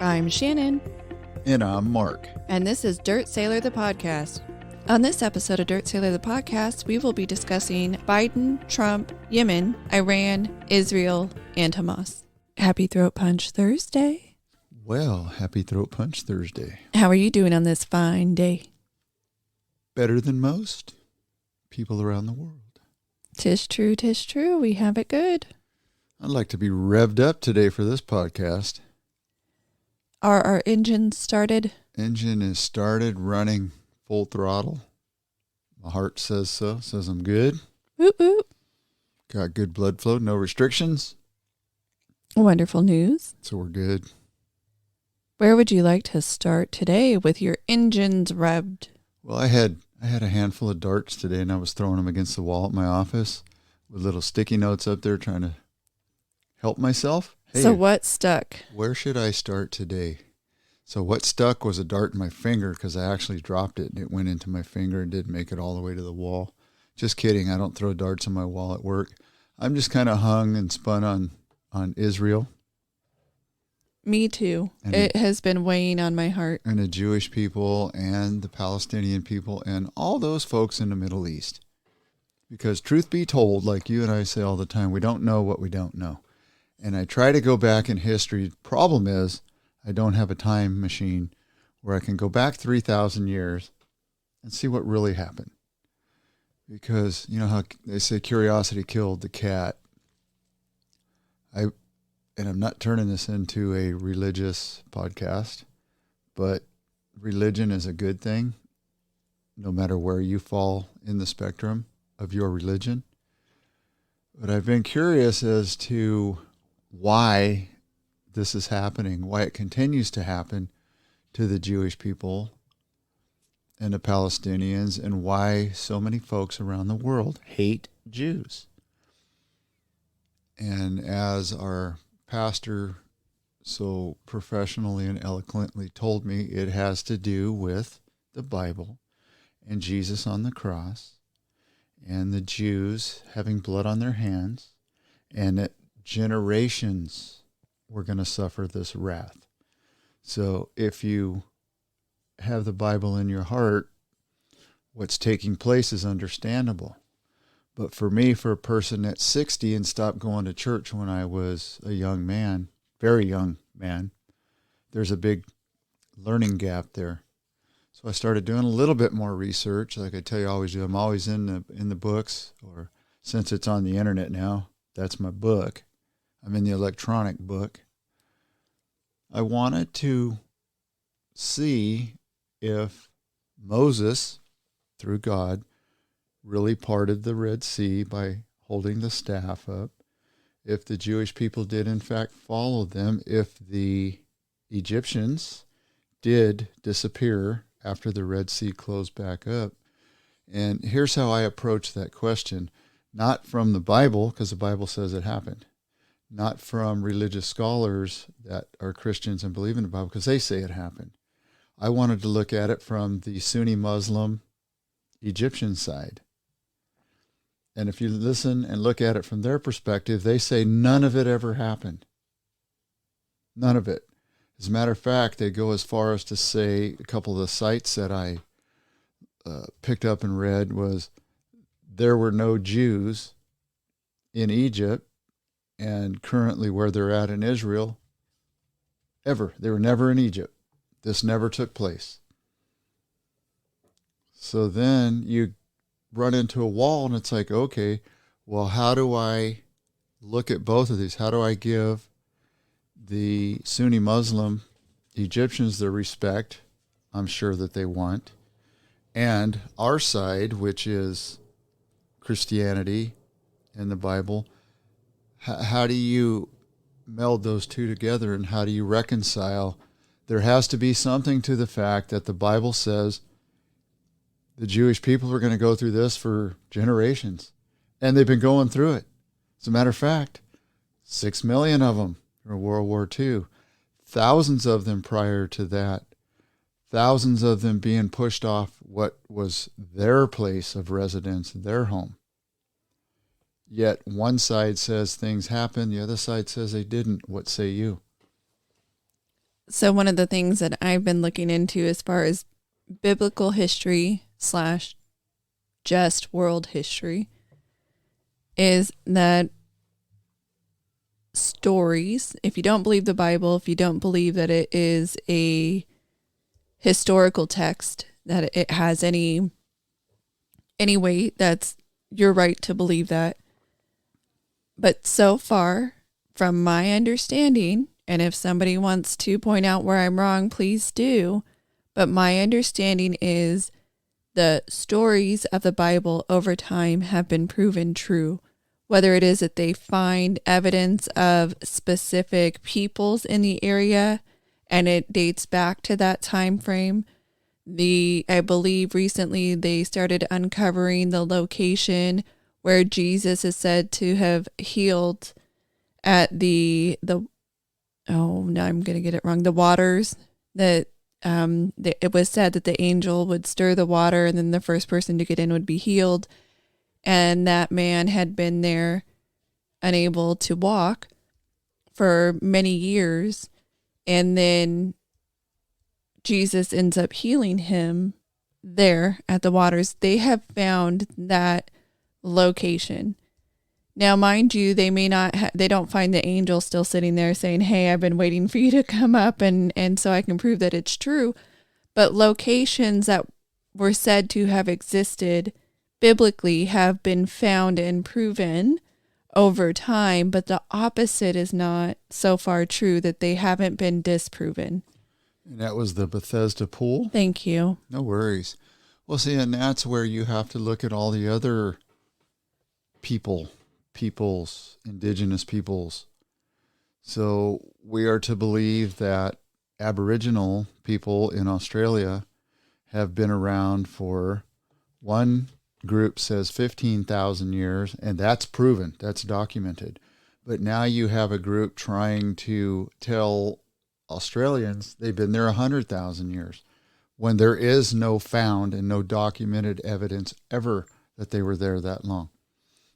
I'm Shannon. And I'm Mark. And this is Dirt Sailor the Podcast. On this episode of Dirt Sailor the Podcast, we will be discussing Biden, Trump, Yemen, Iran, Israel, and Hamas. Happy Throat Punch Thursday. Well, happy Throat Punch Thursday. How are you doing on this fine day? Better than most people around the world. 'Tis true, 'tis true. We have it good. I'd like to be revved up today for this podcast. Are our engines started? Engine is started, running full throttle. My heart says so. Says I'm good. Whoop, whoop. Got good blood flow, no restrictions. Wonderful news. So we're good. Where would you like to start today with your engines revved? Well, I had a handful of darts today, and I was throwing them against the wall at my office with little sticky notes up there trying to help myself. Hey, so what stuck? Where should I start today? So what stuck was a dart in my finger because I actually dropped it and it went into my finger and didn't make it all the way to the wall. Just kidding. I don't throw darts on my wall at work. I'm just kind of hung and spun on Israel. Me too. It has been weighing on my heart. And the Jewish people and the Palestinian people and all those folks in the Middle East. Because truth be told, like you and I say all the time, we don't know what we don't know. And I try to go back in history. Problem is, I don't have a time machine where I can go back 3,000 years and see what really happened. Because, you know how they say curiosity killed the cat. And I'm not turning this into a religious podcast, but religion is a good thing, no matter where you fall in the spectrum of your religion. But I've been curious as to why this is happening, why it continues to happen to the Jewish people and the Palestinians, and why so many folks around the world hate Jews. And as our pastor so professionally and eloquently told me, it has to do with the Bible and Jesus on the cross and the Jews having blood on their hands, and that generations were going to suffer this wrath. So if you have the Bible in your heart, what's taking place is understandable. But for me, for a person that's 60 and stopped going to church when I was a young man, very young man, there's a big learning gap there. So I started doing a little bit more research, like I tell you I always do. I'm always in the books, or since it's on the internet now, that's my book. I'm in the electronic book. I wanted to see if Moses, through God, really parted the Red Sea by holding the staff up, if the Jewish people did in fact follow them, if the Egyptians did disappear after the Red Sea closed back up. And here's how I approach that question. Not from the Bible, because the Bible says it happened. Not from religious scholars that are Christians and believe in the Bible, because they say it happened. I wanted to look at it from the Sunni Muslim Egyptian side. And if you listen and look at it from their perspective, they say none of it ever happened. None of it. As a matter of fact, they go as far as to say, a couple of the sites that I picked up and read was, there were no Jews in Egypt, and currently where they're at in Israel, ever. They were never in Egypt. This never took place. So then you run into a wall and it's like, okay, well, how do I look at both of these? How do I give the Sunni Muslim Egyptians the respect I'm sure that they want, and our side, which is Christianity and the Bible? How do you meld those two together, and how do you reconcile? There has to be something to the fact that the Bible says the Jewish people are going to go through this for generations, and they've been going through it. As a matter of fact, 6 million of them in World War II, thousands of them prior to that, thousands of them being pushed off what was their place of residence, their home. Yet one side says things happened, the other side says they didn't. What say you? So one of the things that I've been looking into as far as biblical history / just world history is that stories, if you don't believe the Bible, if you don't believe that it is a historical text, that it has any weight, that's your right to believe that. But so far, from my understanding, and if somebody wants to point out where I'm wrong, please do. But my understanding is the stories of the Bible over time have been proven true. Whether it is that they find evidence of specific peoples in the area and it dates back to that time frame. I believe recently they started uncovering the location where Jesus is said to have healed at now I'm going to get it wrong. The waters that it was said that the angel would stir the water and then the first person to get in would be healed. And that man had been there unable to walk for many years. And then Jesus ends up healing him there at the waters. They have found that location. Now, mind you, they may not, they don't find the angel still sitting there saying, hey, I've been waiting for you to come up and so I can prove that it's true. But locations that were said to have existed biblically have been found and proven over time, but the opposite is not so far true, that they haven't been disproven. And that was the Bethesda pool? Thank you. No worries. Well, see, and that's where you have to look at all the other peoples, indigenous peoples. So we are to believe that Aboriginal people in Australia have been around for, one group says 15,000 years, and that's proven, that's documented. But now you have a group trying to tell Australians they've been there 100,000 years, when there is no found and no documented evidence ever that they were there that long.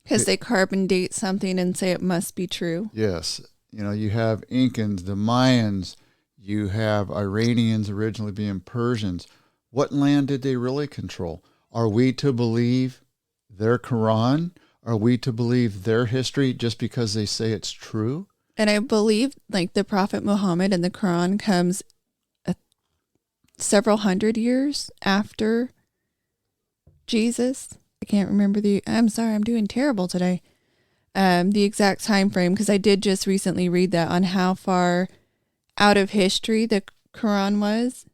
Because they carbon date something and say it must be true. Yes. You know, you have Incans, the Mayans, you have Iranians originally being Persians. What land did they really control? Are we to believe their Quran? Are we to believe their history just because they say it's true? And I believe like the Prophet Muhammad and the Quran comes several hundred years after Jesus. I can't remember I'm sorry, I'm doing terrible today. The exact time frame, because I did just recently read that on how far out of history the Quran was.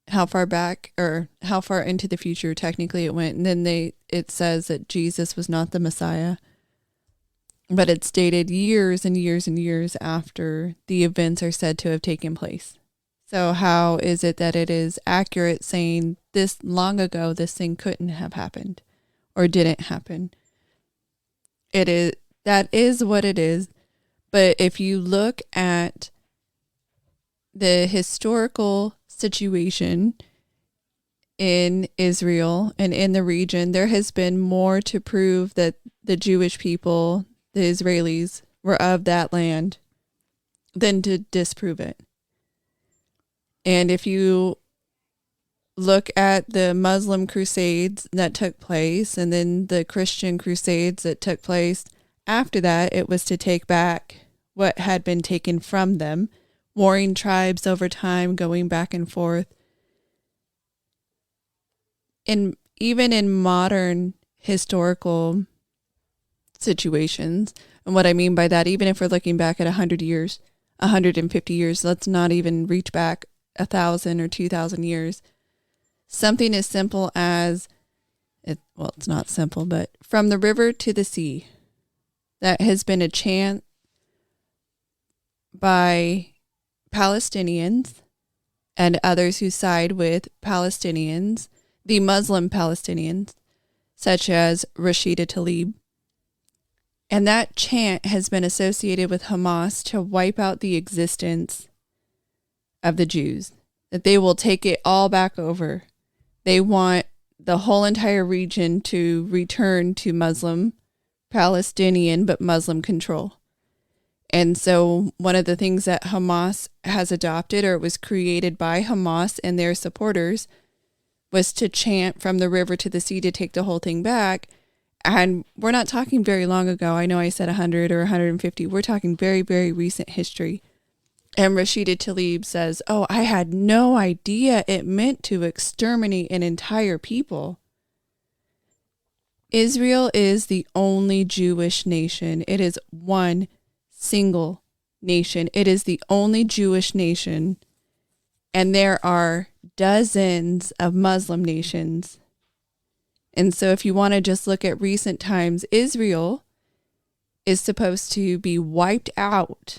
How far back or how far into the future technically it went. And then it says that Jesus was not the Messiah, but it's dated years and years and years after the events are said to have taken place. So how is it that it is accurate saying this long ago, this thing couldn't have happened or didn't happen? That is what it is. But if you look at the historical situation in Israel and in the region, there has been more to prove that the Jewish people, the Israelis, were of that land than to disprove it. And if you look at the Muslim crusades that took place and then the Christian crusades that took place after that, it was to take back what had been taken from them. Warring tribes over time, going back and forth. And even in modern historical situations, and what I mean by that, even if we're looking back at 100 years, 150 years, let's not even reach back 1,000 or 2,000 years. Something as simple as, it's not simple, but from the river to the sea, that has been a chant by Palestinians and others who side with Palestinians, the Muslim Palestinians, such as Rashida Tlaib. And that chant has been associated with Hamas to wipe out the existence of the Jews, that they will take it all back over. They want the whole entire region to return to Muslim, Palestinian, but Muslim control. And so one of the things that Hamas has adopted, or it was created by Hamas and their supporters, was to chant from the river to the sea to take the whole thing back. And we're not talking very long ago. I know I said 100 or 150. We're talking very, very recent history. And Rashida Tlaib says, oh, I had no idea it meant to exterminate an entire people. Israel is the only Jewish nation. It is one single nation. It is the only Jewish nation. And there are dozens of Muslim nations. And so if you want to just look at recent times, Israel is supposed to be wiped out,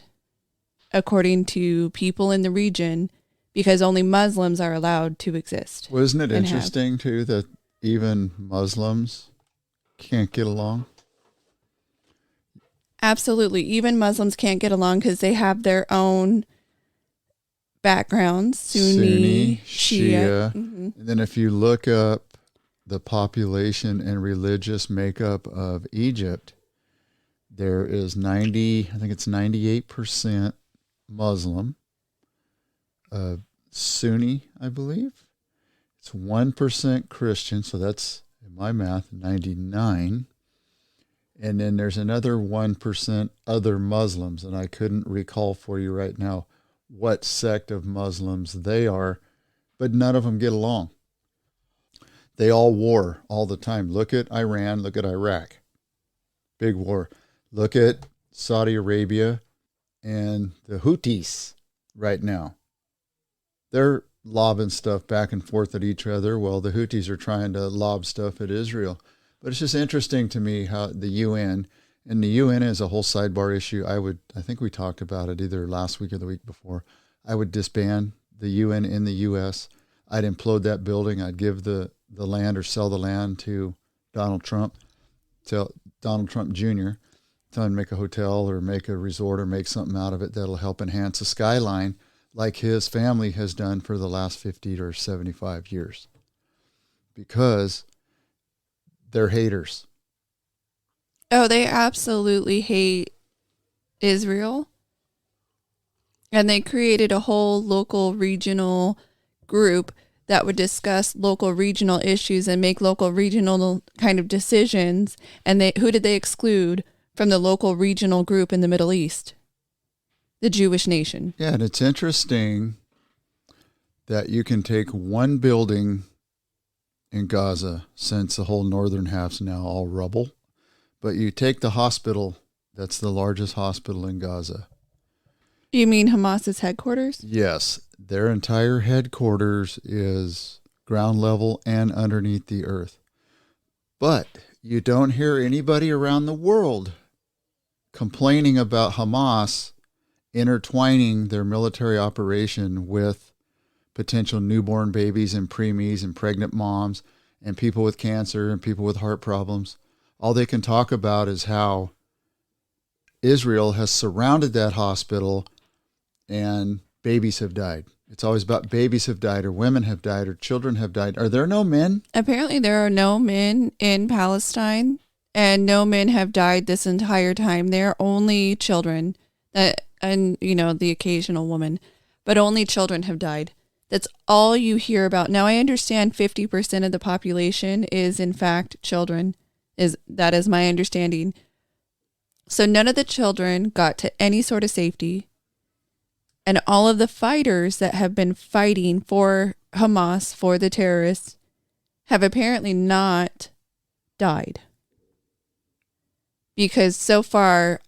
according to people in the region, because only Muslims are allowed to exist. Well, isn't it interesting, too, that even Muslims can't get along? Absolutely. Even Muslims can't get along because they have their own backgrounds, Sunni, Shia. Mm-hmm. And then if you look up the population and religious makeup of Egypt, there is 98% Muslim, Sunni, I believe. It's 1% Christian, so that's, in my math, 99. And then there's another 1% other Muslims, and I couldn't recall for you right now what sect of Muslims they are, but none of them get along. They all war all the time. Look at Iran, look at Iraq. Big war. Look at Saudi Arabia and the Houthis right now. They're lobbing stuff back and forth at each other while the Houthis are trying to lob stuff at Israel. But it's just interesting to me how the UN, and the UN is a whole sidebar issue. I think we talked about it either last week or the week before. I would disband the UN in the U.S. I'd implode that building. I'd give the land or sell the land to Donald Trump, tell Donald Trump Jr., tell him to make a hotel or make a resort or make something out of it that'll help enhance the skyline like his family has done for the last 50 or 75 years. Because they're haters. Oh, they absolutely hate Israel. And they created a whole local regional group that would discuss local regional issues and make local regional kind of decisions. And who did they exclude from the local regional group in the Middle East? The Jewish nation. Yeah, and it's interesting that you can take one building in Gaza, since the whole northern half's now all rubble, but you take the hospital, that's the largest hospital in Gaza. You mean Hamas's headquarters? Yes, their entire headquarters is ground level and underneath the earth. But you don't hear anybody around the world complaining about Hamas intertwining their military operation with potential newborn babies and preemies and pregnant moms and people with cancer and people with heart problems. All they can talk about is how Israel has surrounded that hospital and babies have died. It's always about babies have died or women have died or children have died. Are there no men? Apparently there are no men in Palestine, and no men have died this entire time. They're only children, and the occasional woman, but only children have died. That's all you hear about. Now, I understand 50% of the population is, in fact, children. That is my understanding. So none of the children got to any sort of safety. And all of the fighters that have been fighting for Hamas, for the terrorists, have apparently not died. Because so far,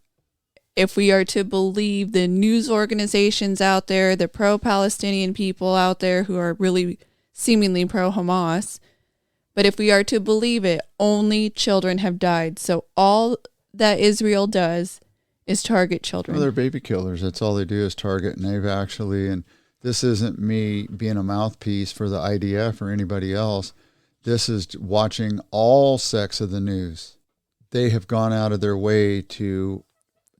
if we are to believe the news organizations out there, the pro-Palestinian people out there who are really seemingly pro-Hamas, but if we are to believe it, only children have died. So all that Israel does is target children. Well, they're baby killers. That's all they do is target. And they've actually, and this isn't me being a mouthpiece for the IDF or anybody else. This is watching all sects of the news. They have gone out of their way to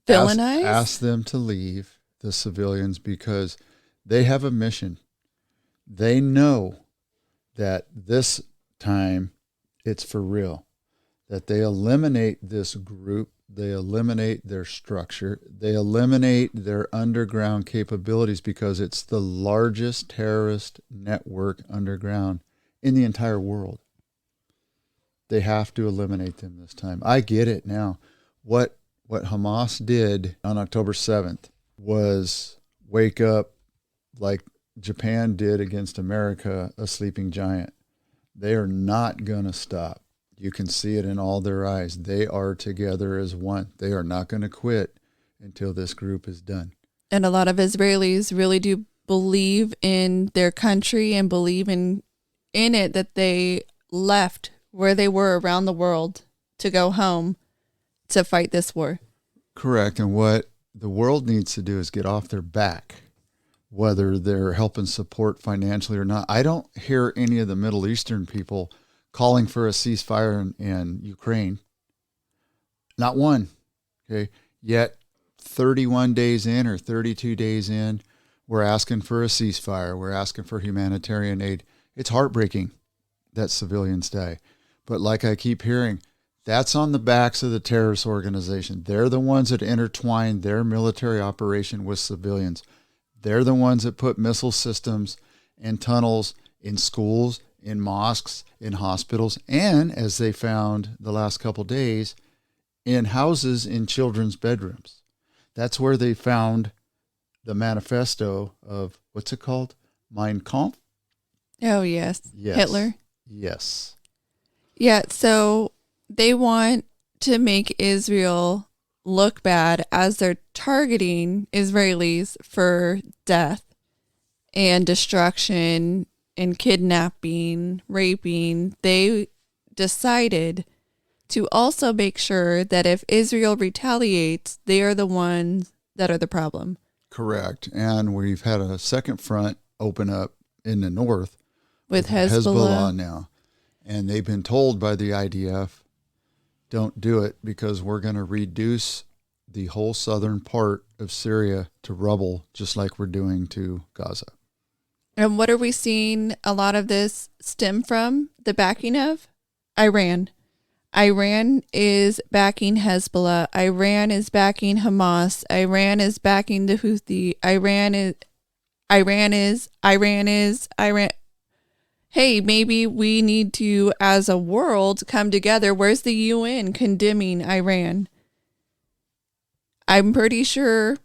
ask them to leave, the civilians, because they have a mission. They know that this time it's for real, that they eliminate this group, they eliminate their structure, they eliminate their underground capabilities, because it's the largest terrorist network underground in the entire world. They have to eliminate them this time. I get it now. What Hamas did on October 7th was wake up like Japan did against America, a sleeping giant. They are not going to stop. You can see it in all their eyes. They are together as one. They are not going to quit until this group is done. And a lot of Israelis really do believe in their country and believe in it, that they left where they were around the world to go home to fight this war. Correct. And what the world needs to do is get off their back, whether they're helping support financially or not. I don't hear any of the Middle Eastern people calling for a ceasefire in Ukraine. Not one. Okay. Yet 31 days in or 32 days in, we're asking for a ceasefire. We're asking for humanitarian aid. It's heartbreaking that civilians die. But like I keep hearing, that's on the backs of the terrorist organization. They're the ones that intertwine their military operation with civilians. They're the ones that put missile systems and tunnels in schools, in mosques, in hospitals, and, as they found the last couple of days, in houses in children's bedrooms. That's where they found the manifesto of, what's it called? Mein Kampf? Oh, yes. Hitler? Yes. Yeah, so they want to make Israel look bad as they're targeting Israelis for death and destruction and kidnapping, raping. They decided to also make sure that if Israel retaliates, they are the ones that are the problem. Correct. And we've had a second front open up in the north with Hezbollah now. And they've been told by the IDF, don't do it, because we're going to reduce the whole southern part of Syria to rubble, just like we're doing to Gaza. And what are we seeing a lot of this stem from? The backing of? Iran. Iran is backing Hezbollah. Iran is backing Hamas. Iran is backing the Houthi. Iran. Hey, maybe we need to, as a world, come together. Where's the UN condemning Iran? I'm pretty sure,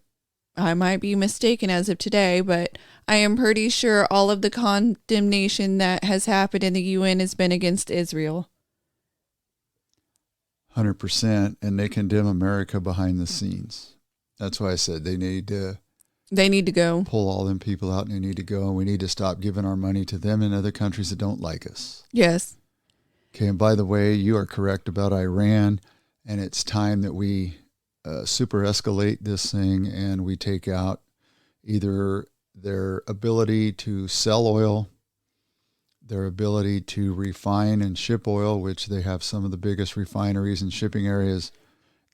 I might be mistaken as of today, but I am pretty sure all of the condemnation that has happened in the UN has been against Israel. 100%. And they condemn America behind the scenes. That's why I said they need to go. Pull all them people out, and they need to go. And we need to stop giving our money to them and other countries that don't like us. Yes. Okay. And by the way, you are correct about Iran. And it's time that we super escalate this thing and we take out either their ability to sell oil, their ability to refine and ship oil, which they have some of the biggest refineries and shipping areas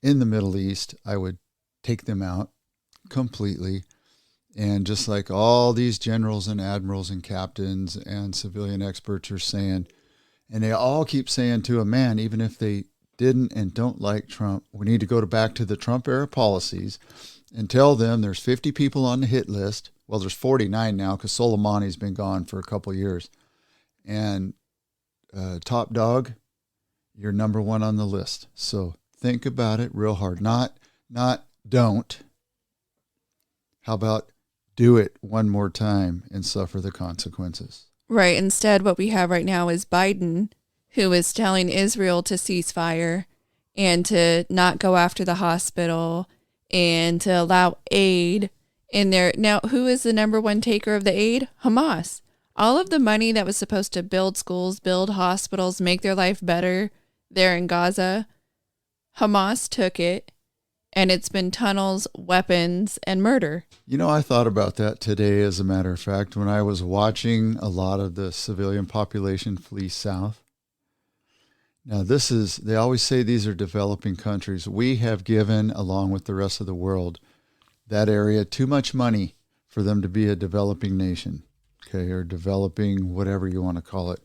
in the Middle East. I would take them out completely. And just like all these generals and admirals and captains and civilian experts are saying, and they all keep saying to a man, even if they didn't and don't like Trump, we need to go back to the Trump era policies and tell them there's 50 people on the hit list. Well, there's 49 now because Soleimani's been gone for a couple of years. And top dog, you're number one on the list. So think about it real hard. Not don't. How about do it one more time and suffer the consequences? Right. Instead, what we have right now is Biden, who is telling Israel to cease fire and to not go after the hospital and to allow aid in there. Now, who is the number one taker of the aid? Hamas. All of the money that was supposed to build schools, build hospitals, make their life better there in Gaza, Hamas took it, and it's been tunnels, weapons, and murder. You know, I thought about that today, as a matter of fact, when I was watching a lot of the civilian population flee south. Now, they always say these are developing countries. We have given, along with the rest of the world, that area too much money for them to be a developing nation, okay, or developing whatever you want to call it.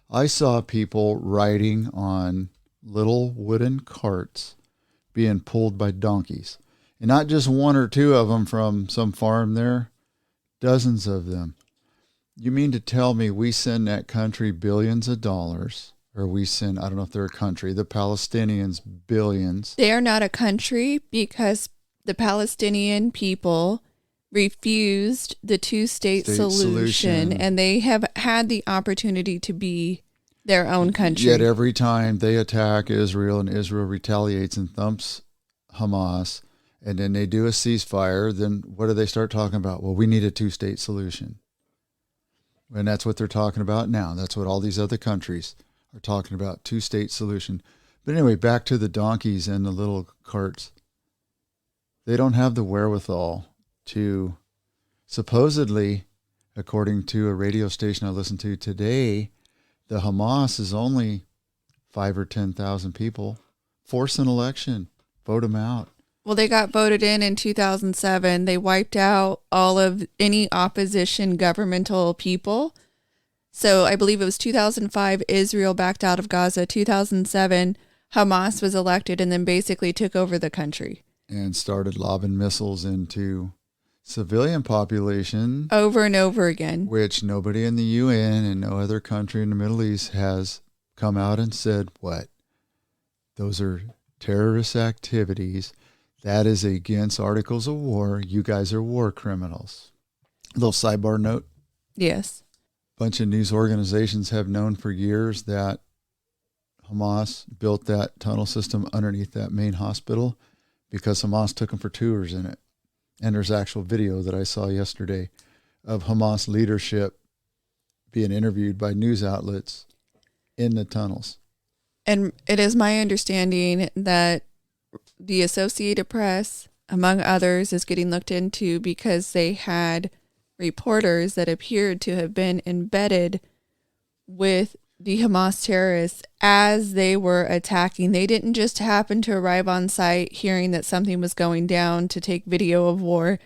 I saw people riding on little wooden carts being pulled by donkeys. And not just one or two of them from some farm there, dozens of them. You mean to tell me we send that country billions of dollars, or we send, I don't know if they're a country, the Palestinians billions. They are not a country because the Palestinian people refused the two-state solution, and they have had the opportunity to be their own country. Yet every time they attack Israel and Israel retaliates and thumps Hamas, and then they do a ceasefire, then what do they start talking about? Well, we need a two-state solution. And that's what they're talking about now. That's what all these other countries are talking about, two-state solution. But anyway, back to the donkeys and the little carts. They don't have the wherewithal to, supposedly, according to a radio station I listened to today, the Hamas is only 5 or 10,000 people. Force an election. Vote them out. Well, they got voted in 2007. They wiped out all of any opposition governmental people. So I believe it was 2005, Israel backed out of Gaza. 2007, Hamas was elected and then basically took over the country. And started lobbing missiles into civilian population. Over and over again. Which nobody in the UN and no other country in the Middle East has come out and said, what? Those are terrorist activities. That is against Articles of War. You guys are war criminals. A little sidebar note. Yes. A bunch of news organizations have known for years that Hamas built that tunnel system underneath that main hospital because Hamas took them for tours in it. And there's actual video that I saw yesterday of Hamas leadership being interviewed by news outlets in the tunnels. And it is my understanding that the Associated Press, among others, is getting looked into because they had reporters that appeared to have been embedded with the Hamas terrorists as they were attacking. They didn't just happen to arrive on site hearing that something was going down to take video of war.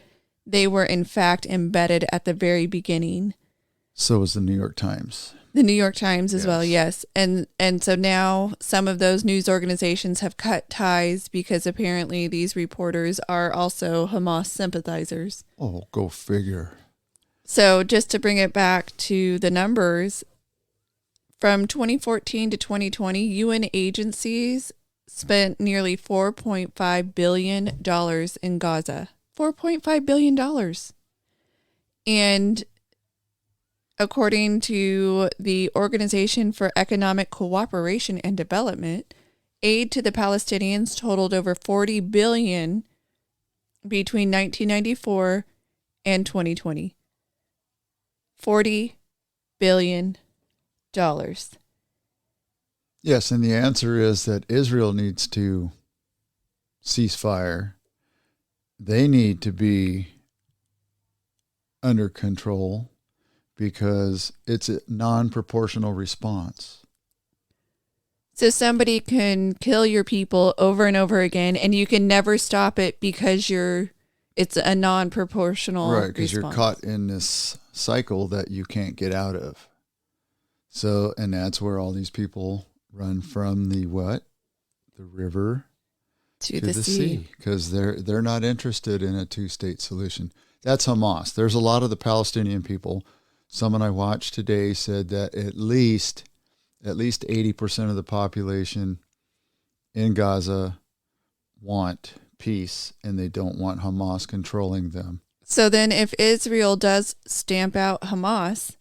They were, in fact, embedded at the very beginning. So was the New York Times. The New York Times as well, yes. And so now some of those news organizations have cut ties because apparently these reporters are also Hamas sympathizers. Oh, go figure. So just to bring it back to the numbers, from 2014 to 2020, UN agencies spent nearly $4.5 billion in Gaza. $4.5 billion. And according to the Organization for Economic Cooperation and Development, aid to the Palestinians totaled over $40 billion between 1994 and 2020. $40 billion. Yes, and the answer is that Israel needs to cease fire. They need to be under control because it's a non-proportional response. So somebody can kill your people over and over again, and you can never stop it because it's a non-proportional response. Right, because you're caught in this cycle that you can't get out of. So, and that's where all these people run from the what? The river to the sea. Because they're not interested in a two-state solution. That's Hamas. There's a lot of the Palestinian people. Someone I watched today said that at least 80% of the population in Gaza want peace and they don't want Hamas controlling them. So then if Israel does stamp out Hamas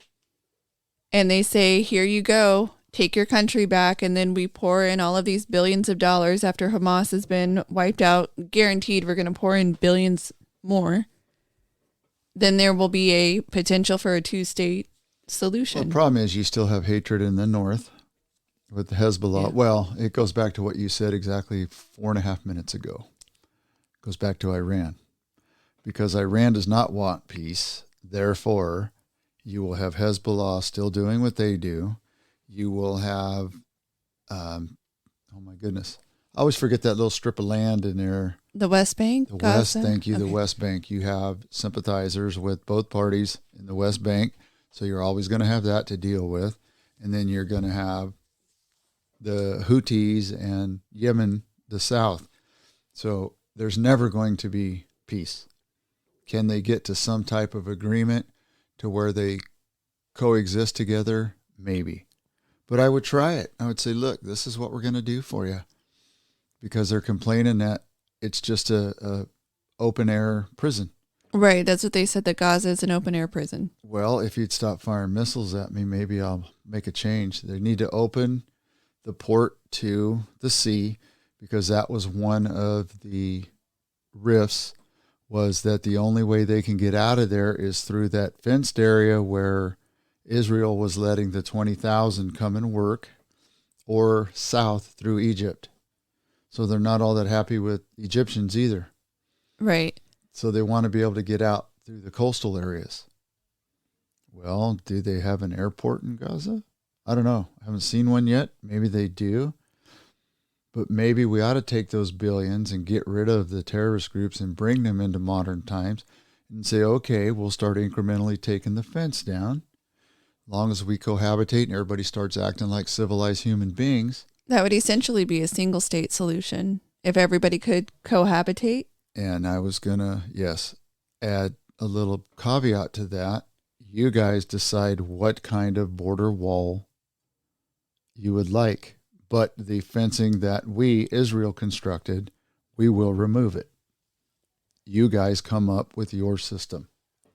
and they say, here you go, take your country back, and then we pour in all of these billions of dollars after Hamas has been wiped out, guaranteed we're going to pour in billions more, then there will be a potential for a two-state solution. Well, the problem is you still have hatred in the north with the Hezbollah. Yeah. Well, it goes back to what you said exactly 4.5 minutes ago. It goes back to Iran. Because Iran does not want peace, therefore, you will have Hezbollah still doing what they do. You will have, oh my goodness, I always forget that little strip of land in there. The West Bank? The West, thank you, okay. The West Bank. You have sympathizers with both parties in the West Bank, so you're always going to have that to deal with. And then you're going to have the Houthis and Yemen, the south. So there's never going to be peace. Can they get to some type of agreement to where they coexist together? Maybe. But I would try it. I would say, look, this is what we're going to do for you. Because they're complaining that it's just a open air prison. Right. That's what they said, that Gaza is an open air prison. Well, if you'd stop firing missiles at me, maybe I'll make a change. They need to open the port to the sea, because that was one of the rifts, was that the only way they can get out of there is through that fenced area where Israel was letting the 20,000 come and work, or south through Egypt. So they're not all that happy with Egyptians either. Right. So they want to be able to get out through the coastal areas. Well, do they have an airport in Gaza? I don't know. I haven't seen one yet. Maybe they do. But maybe we ought to take those billions and get rid of the terrorist groups and bring them into modern times and say, okay, we'll start incrementally taking the fence down. As long as we cohabitate and everybody starts acting like civilized human beings. That would essentially be a single state solution if everybody could cohabitate. And I was going to, add a little caveat to that. You guys decide what kind of border wall you would like. But the fencing that we, Israel, constructed, we will remove it. You guys come up with your system.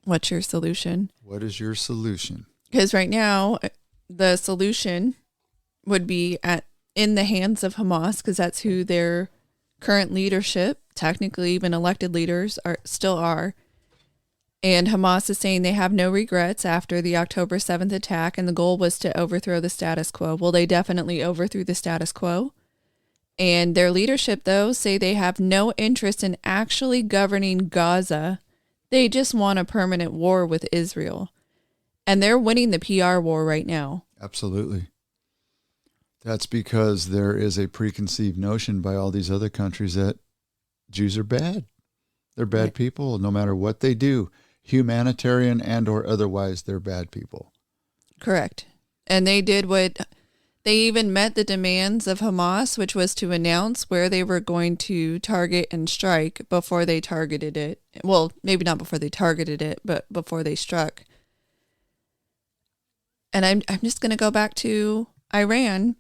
What's your solution? What is your solution? Because right now, the solution would be in the hands of Hamas, because that's who their current leadership, technically even elected leaders, still are. And Hamas is saying they have no regrets after the October 7th attack, and the goal was to overthrow the status quo. Well, they definitely overthrew the status quo. And their leadership, though, say they have no interest in actually governing Gaza. They just want a permanent war with Israel. And they're winning the PR war right now. Absolutely. That's because there is a preconceived notion by all these other countries that Jews are bad. They're bad people no matter what they do. Humanitarian and or otherwise, they're bad people. Correct. And they did they even met the demands of Hamas, which was to announce where they were going to target and strike before they targeted it. Well, maybe not before they targeted it, but before they struck. And I'm just going to go back to Iran.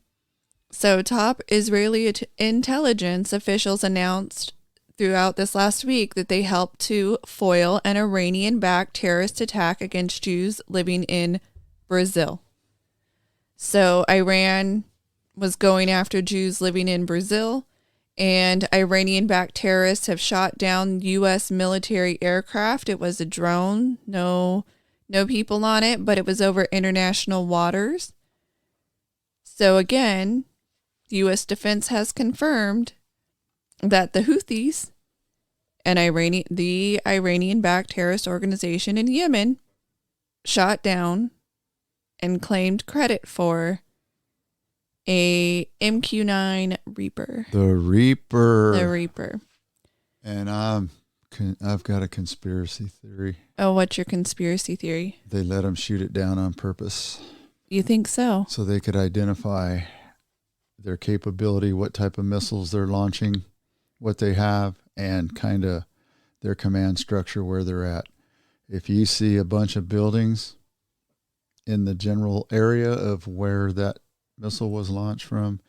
So top Israeli intelligence officials announced throughout this last week that they helped to foil an Iranian-backed terrorist attack against Jews living in Brazil. So Iran was going after Jews living in Brazil, and Iranian-backed terrorists have shot down U.S. military aircraft. It was a drone, no people on it, but it was over international waters. So again, the U.S. Defense has confirmed that the Houthis, the Iranian-backed terrorist organization in Yemen, shot down and claimed credit for a MQ-9 Reaper. The Reaper. The Reaper. And I've got a conspiracy theory. Oh, what's your conspiracy theory? They let them shoot it down on purpose. You think so? So they could identify their capability, what type of missiles they're launching, what they have, and kind of their command structure where they're at. If you see a bunch of buildings in the general area of where that missile was launched from,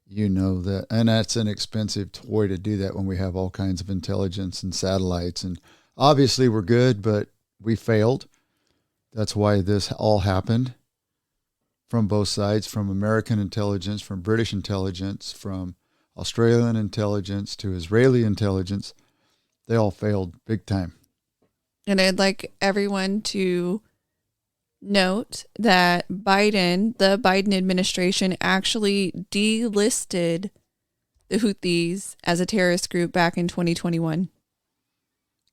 you know that. And that's an expensive toy to do that when we have all kinds of intelligence and satellites. And obviously we're good, but we failed. That's why this all happened from both sides, from American intelligence, from British intelligence, from Australian intelligence to Israeli intelligence. They all failed big time. And I'd like everyone to note that the Biden administration actually delisted the Houthis as a terrorist group back in 2021.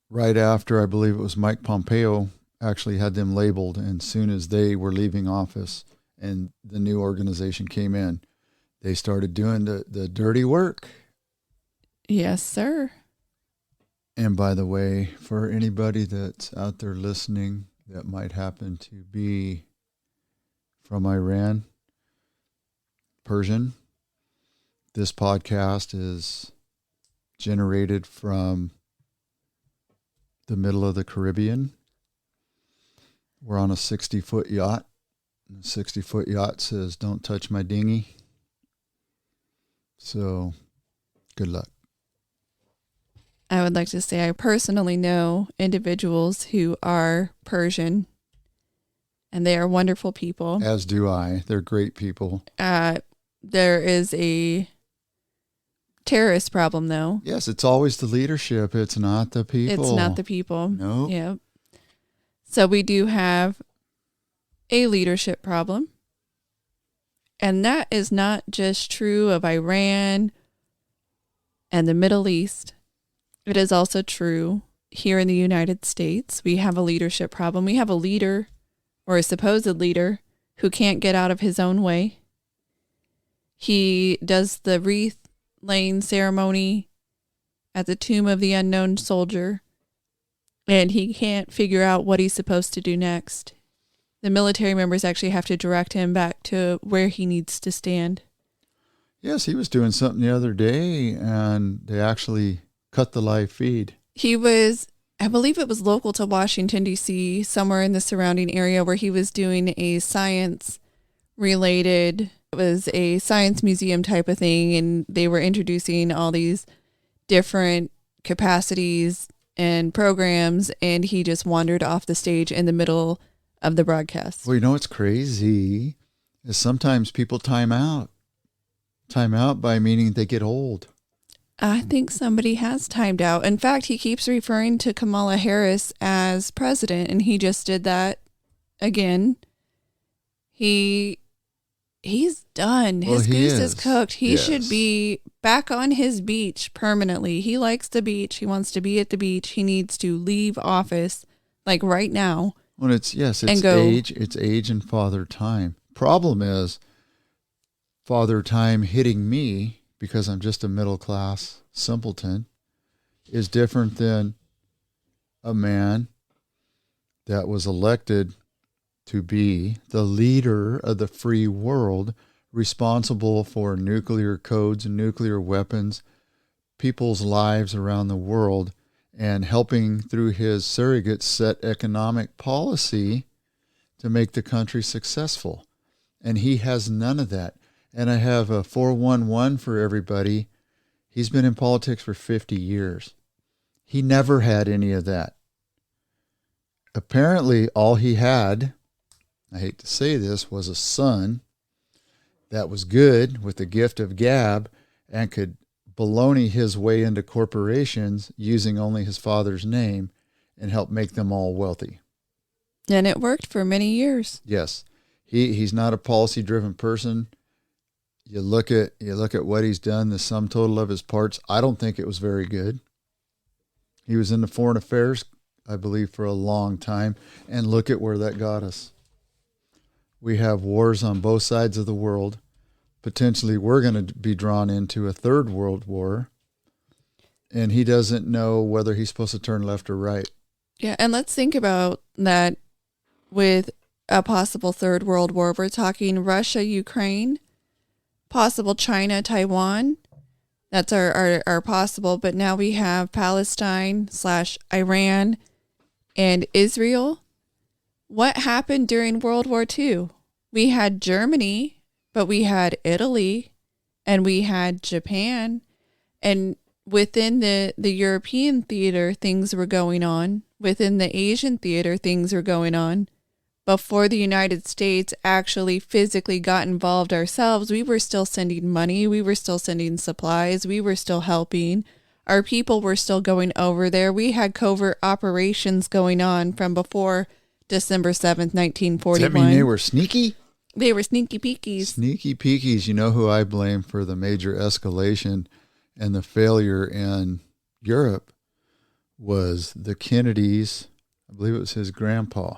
Right after, I believe it was Mike Pompeo actually had them labeled, and as soon as they were leaving office and the new organization came in, they started doing the dirty work. Yes, sir. And by the way, for anybody that's out there listening that might happen to be from Iran, Persian, This podcast is generated from the middle of the Caribbean. We're on a 60-foot yacht. And the 60-foot yacht says, "Don't touch my dinghy." So, good luck. I would like to say I personally know individuals who are Persian, and they are wonderful people. As do I. They're great people. There is a terrorist problem, though. Yes, it's always the leadership. It's not the people. It's not the people. No. Yep. So we do have a leadership problem. And that is not just true of Iran and the Middle East. It is also true here in the United States. We have a leadership problem. We have a leader, or a supposed leader, who can't get out of his own way. He does the wreath laying ceremony at the tomb of the unknown soldier, and he can't figure out what he's supposed to do next. The military members actually have to direct him back to where he needs to stand. Yes, he was doing something the other day, and they actually cut the live feed. He was, I believe it was local to Washington, D.C., somewhere in the surrounding area, where he was doing a science-related, it was a science museum type of thing, and they were introducing all these different capacities and programs, and he just wandered off the stage in the middle of the broadcast. Well, you know what's crazy is sometimes people time out. Time out by meaning they get old. I think somebody has timed out. In fact, he keeps referring to Kamala Harris as president, and he just did that again. He's done. His goose is cooked. He should be back on his beach permanently. He likes the beach. He wants to be at the beach. He needs to leave office, like right now. Well, it's age and father time. Problem is, father time hitting me, because I'm just a middle-class simpleton, is different than a man that was elected to be the leader of the free world, responsible for nuclear codes and nuclear weapons, people's lives around the world, and helping through his surrogates set economic policy to make the country successful. And he has none of that. And I have a 411 for everybody. He's been in politics for 50 years. He never had any of that. Apparently, all he had, I hate to say this, was a son that was good with the gift of gab and could baloney his way into corporations using only his father's name and help make them all wealthy. And it worked for many years. Yes. He's not a policy-driven person. You look at what he's done, the sum total of his parts. I don't think it was very good. He was into foreign affairs, I believe, for a long time, and look at where that got us. We have wars on both sides of the world. Potentially, we're going to be drawn into a third world war, and he doesn't know whether he's supposed to turn left or right. Yeah, and let's think about that with a possible third world war. We're talking Russia, Ukraine, possible China, Taiwan. That's our possible. But now we have Palestine/Iran and Israel. What happened during World War II? We had Germany, but we had Italy, and we had Japan. And within the European theater, things were going on. Within the Asian theater, things were going on. Before the United States actually physically got involved ourselves, we were still sending money. We were still sending supplies. We were still helping. Our people were still going over there. We had covert operations going on from before December 7th, 1941. Does that mean they were sneaky? They were sneaky peekies. Sneaky peekies. You know who I blame for the major escalation and the failure in Europe was the Kennedys. I believe it was his grandpa,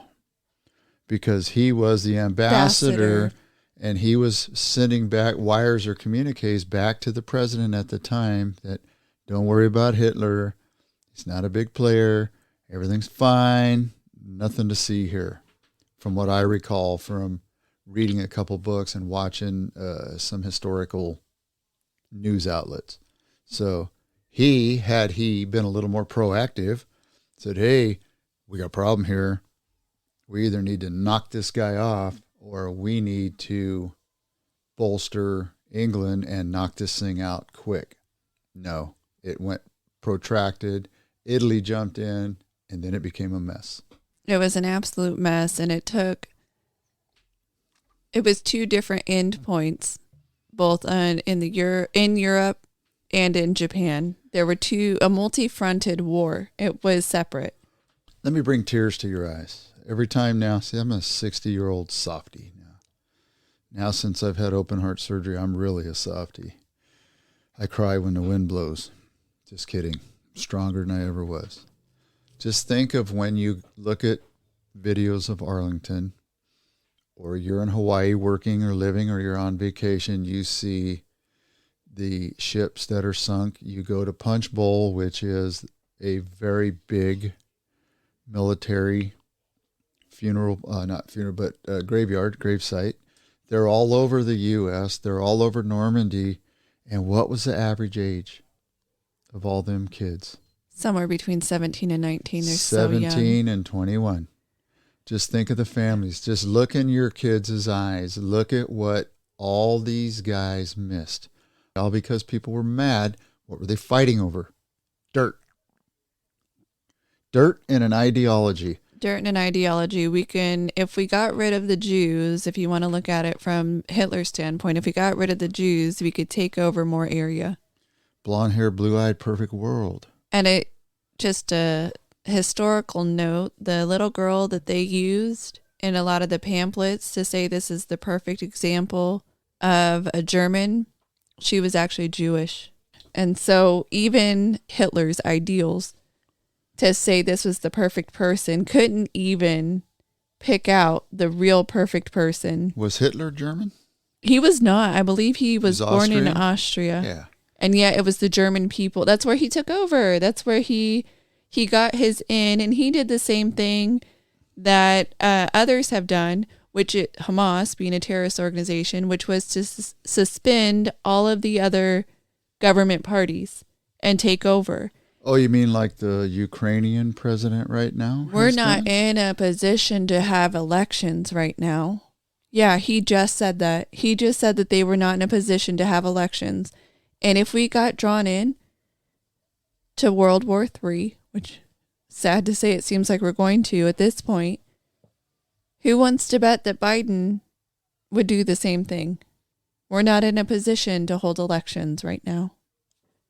because he was the ambassador and he was sending back wires or communiques back to the president at the time that don't worry about Hitler. He's not a big player. Everything's fine. Nothing to see here, from what I recall from reading a couple books and watching some historical news outlets. So had he been a little more proactive, said, hey, we got a problem here. We either need to knock this guy off or we need to bolster England and knock this thing out quick. No, it went protracted. Italy jumped in, and then it became a mess. It was an absolute mess, and it was two different end points, both in Europe and in Japan. There were a multi-fronted war. It was separate. Let me bring tears to your eyes. Every time now, see, I'm a 60-year-old softie now. Now, since I've had open heart surgery, I'm really a softie. I cry when the wind blows. Just kidding. I'm stronger than I ever was. Just think of when you look at videos of Arlington, or you're in Hawaii working or living, or you're on vacation, you see the ships that are sunk. You go to Punch Bowl, which is a very big military gravesite. They're all over the U.S. They're all over Normandy. And what was the average age of all them kids? Somewhere between 17 and 19. They're so young. 17 and 21. Just think of the families. Just look in your kids' eyes. Look at what all these guys missed. All because people were mad. What were they fighting over? Dirt. Dirt and an ideology. Dirt and an ideology. If we got rid of the Jews, if you want to look at it from Hitler's standpoint, if we got rid of the Jews, we could take over more area. Blonde hair, blue-eyed, perfect world. And just a historical note, the little girl that they used in a lot of the pamphlets to say this is the perfect example of a German, she was actually Jewish. And so even Hitler's ideals to say this was the perfect person couldn't even pick out the real perfect person. Was Hitler German? He was not. I believe he was born Austrian? in Austria. Yeah. And yet it was the German people. That's where he took over. That's where he got his in. And he did the same thing that others have done, Hamas, being a terrorist organization, which was to suspend all of the other government parties and take over. Oh, you mean like the Ukrainian president right now? We're not in a position to have elections right now. Yeah, he just said that. He just said that they were not in a position to have elections. And if we got drawn in to World War III, which, sad to say, it seems like we're going to at this point, who wants to bet that Biden would do the same thing? We're not in a position to hold elections right now.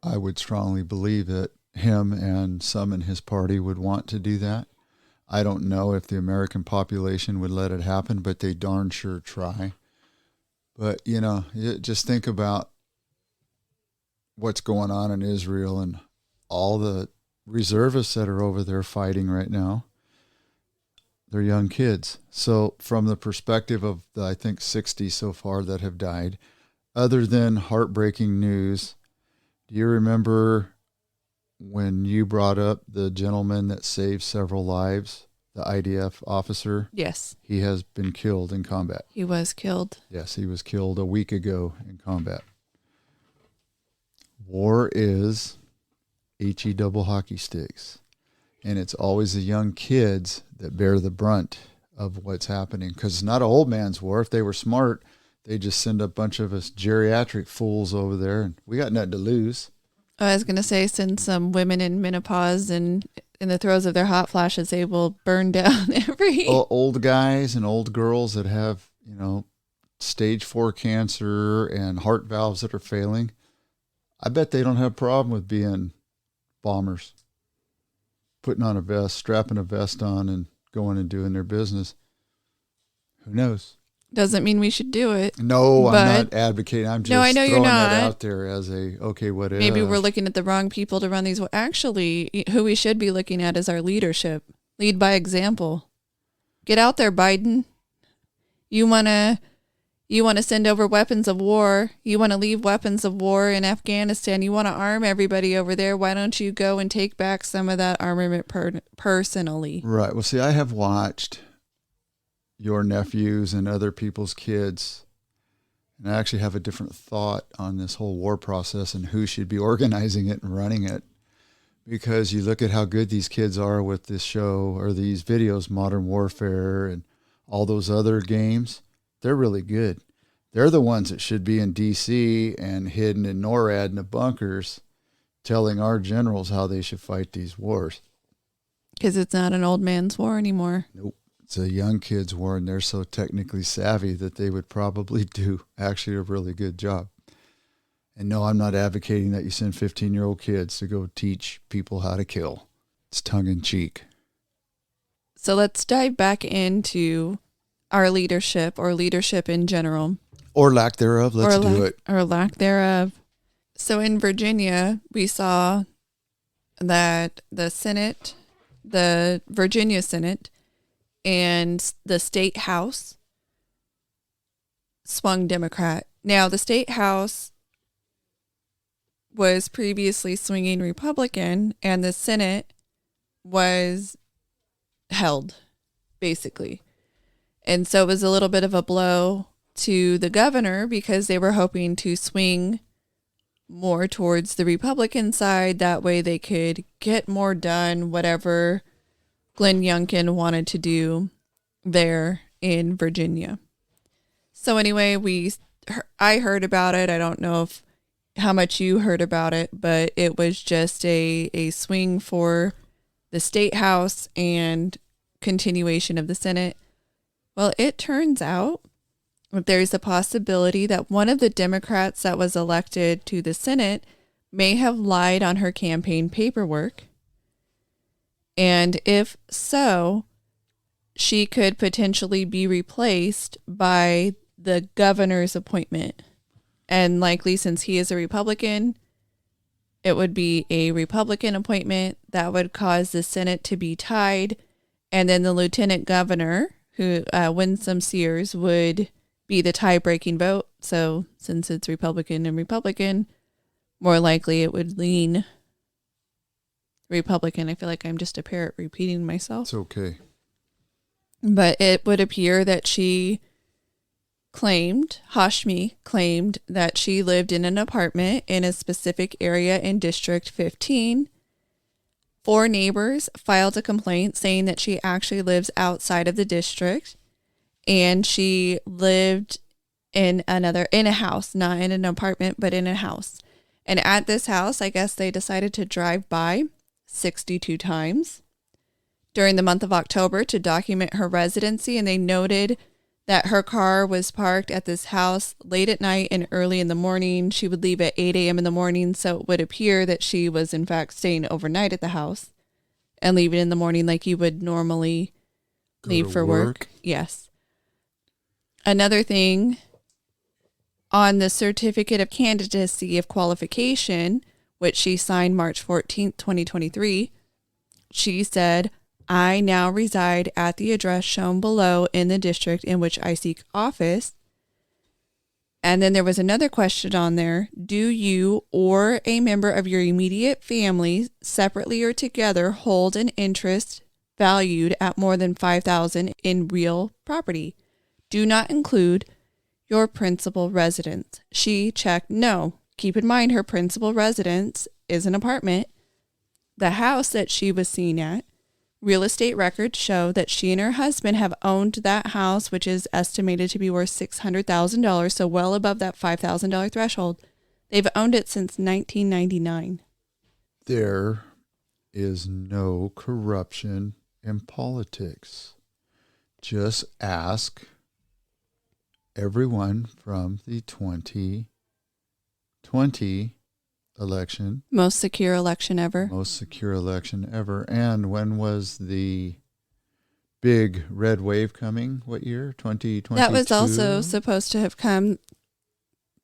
I would strongly believe that him and some in his party would want to do that. I don't know if the American population would let it happen, but they darn sure try. But, just think about what's going on in Israel and all the reservists that are over there fighting right now. They're young kids. So from the perspective of I think 60 so far that have died, other than heartbreaking news, do you remember when you brought up the gentleman that saved several lives, the IDF officer? Yes. He has been killed in combat. He was killed. Yes, he was killed a week ago in combat. War is HE double hockey sticks. And it's always the young kids that bear the brunt of what's happening. Because it's not an old man's war. If they were smart, they just send a bunch of us geriatric fools over there, and we got nothing to lose. I was going to say, send some women in menopause and in the throes of their hot flashes, they will burn down every... Old guys and old girls that have, stage 4 cancer and heart valves that are failing. I bet they don't have a problem with being bombers, putting on a vest, strapping a vest on and going and doing their business. Who knows? Doesn't mean we should do it. No, I'm not advocating. I'm just throwing that out there as what if. Maybe we're looking at the wrong people to run these. Actually, who we should be looking at is our leadership. Lead by example. Get out there, Biden. You want to send over weapons of war. You want to leave weapons of war in Afghanistan. You want to arm everybody over there. Why don't you go and take back some of that armament personally? Right. Well, see, I have watched your nephews and other people's kids And I actually have a different thought on this whole war process and who should be organizing it and running it. Because you look at how good these kids are with this show or these videos, Modern Warfare and all those other games, they're really good. They're the ones that should be in D.C. and hidden in NORAD in the bunkers telling our generals how they should fight these wars. Because it's not an old man's war anymore. Nope. It's a young kid's war, and they're so technically savvy that they would probably do actually a really good job. And no, I'm not advocating that you send 15-year-old kids to go teach people how to kill. It's tongue-in-cheek. So let's dive back into our leadership or leadership in general. Or lack thereof. Let's do it. Or lack thereof. So in Virginia, we saw that the Senate, the Virginia Senate, and the state house swung Democrat. Now, the state house was previously swinging Republican, and the Senate was held, basically. And so it was a little bit of a blow to the governor because they were hoping to swing more towards the Republican side. That way they could get more done, whatever Glenn Youngkin wanted to do there in Virginia. So anyway, I heard about it. I don't know how much you heard about it, but it was just a swing for the state house and continuation of the Senate. Well, it turns out that there's a possibility that one of the Democrats that was elected to the Senate may have lied on her campaign paperwork. And if so, she could potentially be replaced by the governor's appointment. And likely, since he is a Republican, it would be a Republican appointment that would cause the Senate to be tied. And then the lieutenant governor, who Winsome Sears, would be the tie-breaking vote. So since it's Republican and Republican, more likely it would lean Republican. I feel like I'm just a parrot repeating myself. It's okay. But it would appear that Hashmi claimed that she lived in an apartment in a specific area in District 15. 4 neighbors filed a complaint saying that she actually lives outside of the district, and she lived in a house, not in an apartment, but in a house. And at this house, I guess they decided to drive by 62 times during the month of October to document her residency, and they noted that her car was parked at this house late at night and early in the morning. She would leave at 8 a.m. in the morning, so it would appear that she was in fact staying overnight at the house and leaving in the morning like you would normally leave for work. Yes. Another thing, on the Certificate of Candidacy of Qualification, which she signed March 14th, 2023, she said, "I now reside at the address shown below in the district in which I seek office." And then there was another question on there. "Do you or a member of your immediate family, separately or together, hold an interest valued at more than $5,000 in real property? Do not include your principal residence." She checked no. Keep in mind, her principal residence is an apartment. The house that she was seen at, real estate records show that she and her husband have owned that house, which is estimated to be worth $600,000, so well above that $5,000 threshold. They've owned it since 1999. There is no corruption in politics. Just ask everyone from the 2020 election. Most secure election ever. Most secure election ever. And when was the big red wave coming? What year? 2022? That was also supposed to have come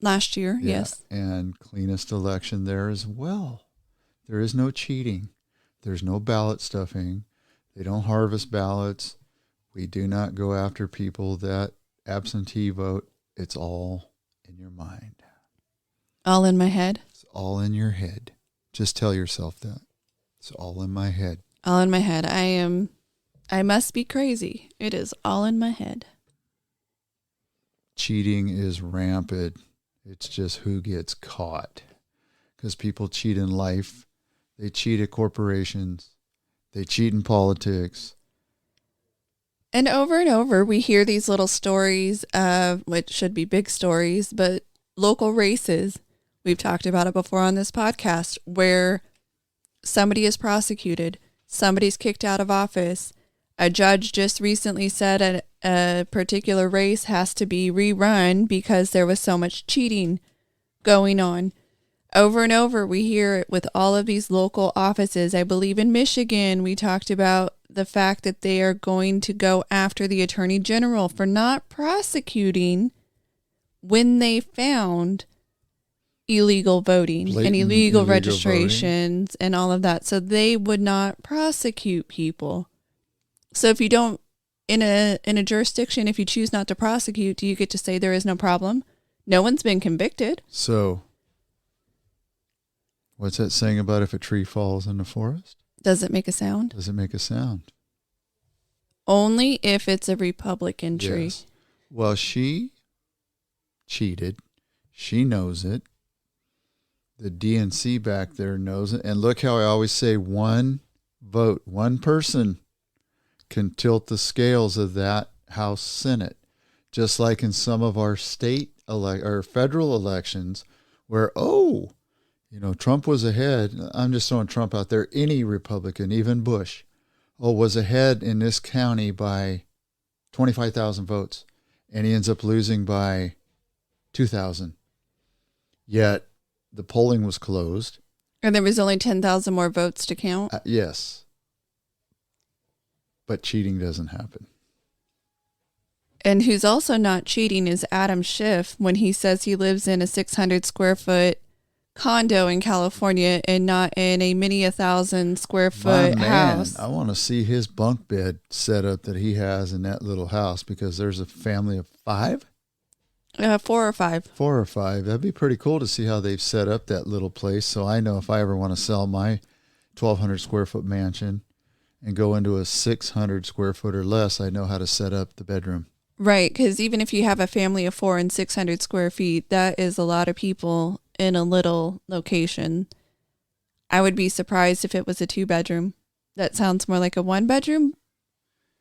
last year, Yeah, yes. And cleanest election there as well. There is no cheating. There's no ballot stuffing. They don't harvest ballots. We do not go after people that absentee vote. It's all in your mind. All in my head? It's all in your head. Just tell yourself that. It's all in my head. All in my head. I must be crazy. It is all in my head. cheating is rampant. It's just who gets caught. Because people cheat in life. They cheat at corporations. They cheat in politics. And over, we hear these little stories of, which should be big stories, but local races. We've talked about it before on this podcast, where somebody is prosecuted, somebody's kicked out of office. A judge just recently said a particular race has to be rerun because there was so much cheating going on. Over and over, we hear it with all of these local offices. I believe in Michigan, we talked about the fact that they are going to go after the attorney general for not prosecuting when they found illegal voting and illegal registrations and all of that. So they would not prosecute people. So if you don't, in a jurisdiction, if you choose not to prosecute, do you get to say there is no problem? No one's been convicted. So what's that saying about if a tree falls in the forest? Does it make a sound? Does it make a sound? Only if it's a Republican tree. Yes. Well, she cheated. She knows it. The DNC back there knows it. And look how I always say one vote, one person can tilt the scales of that House Senate. Just like in some of our state or federal elections where, Trump was ahead. I'm just throwing Trump out there. Any Republican, even Bush, was ahead in this county by 25,000 votes. And he ends up losing by 2,000. Yet the polling was closed. And there was only 10,000 more votes to count? Yes. But cheating doesn't happen. And who's also not cheating is Adam Schiff when he says he lives in a 600 square foot condo in California and not in a many 1,000 square foot house. I want to see his bunk bed setup that he has in that little house because there's a family of 5? 4 or 5. 4 or 5. That'd be pretty cool to see how they've set up that little place. So I know if I ever want to sell my 1,200 square foot mansion and go into a 600 square foot or less, I know how to set up the bedroom. Right, because even if you have a family of 4 and 600 square feet, that is a lot of people in a little location. I would be surprised if it was a 2-bedroom. That sounds more like a 1-bedroom,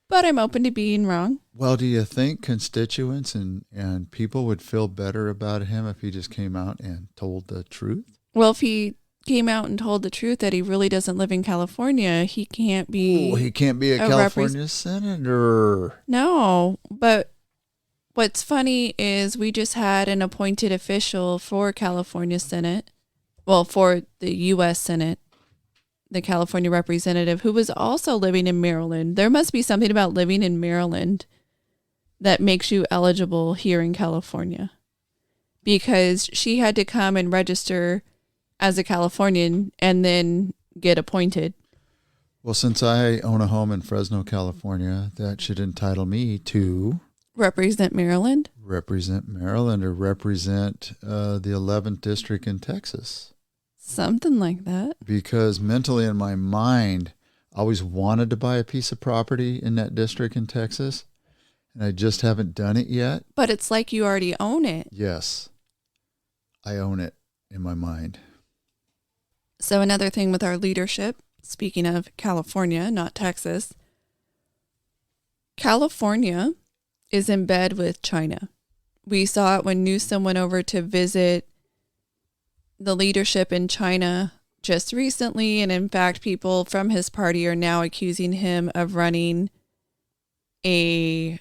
but I'm open to being wrong. Well, do you think constituents and people would feel better about him if he just came out and told the truth? Well, if he came out and told the truth that he really doesn't live in California, he can't be... he can't be a California senator. No, but what's funny is we just had an appointed official for California Senate, well, for the U.S. Senate, the California representative, who was also living in Maryland. There must be something about living in Maryland that makes you eligible here in California, because she had to come and register as a Californian and then get appointed. Well, since I own a home in Fresno, California, that should entitle me to... Represent Maryland? Represent Maryland or represent the 11th district in Texas. Something like that. Because mentally in my mind, I always wanted to buy a piece of property in that district in Texas, and I just haven't done it yet. But it's like you already own it. Yes. I own it in my mind. So another thing with our leadership, speaking of California, not Texas, California is in bed with China. We saw it when Newsom went over to visit the leadership in China just recently. And in fact, people from his party are now accusing him of running a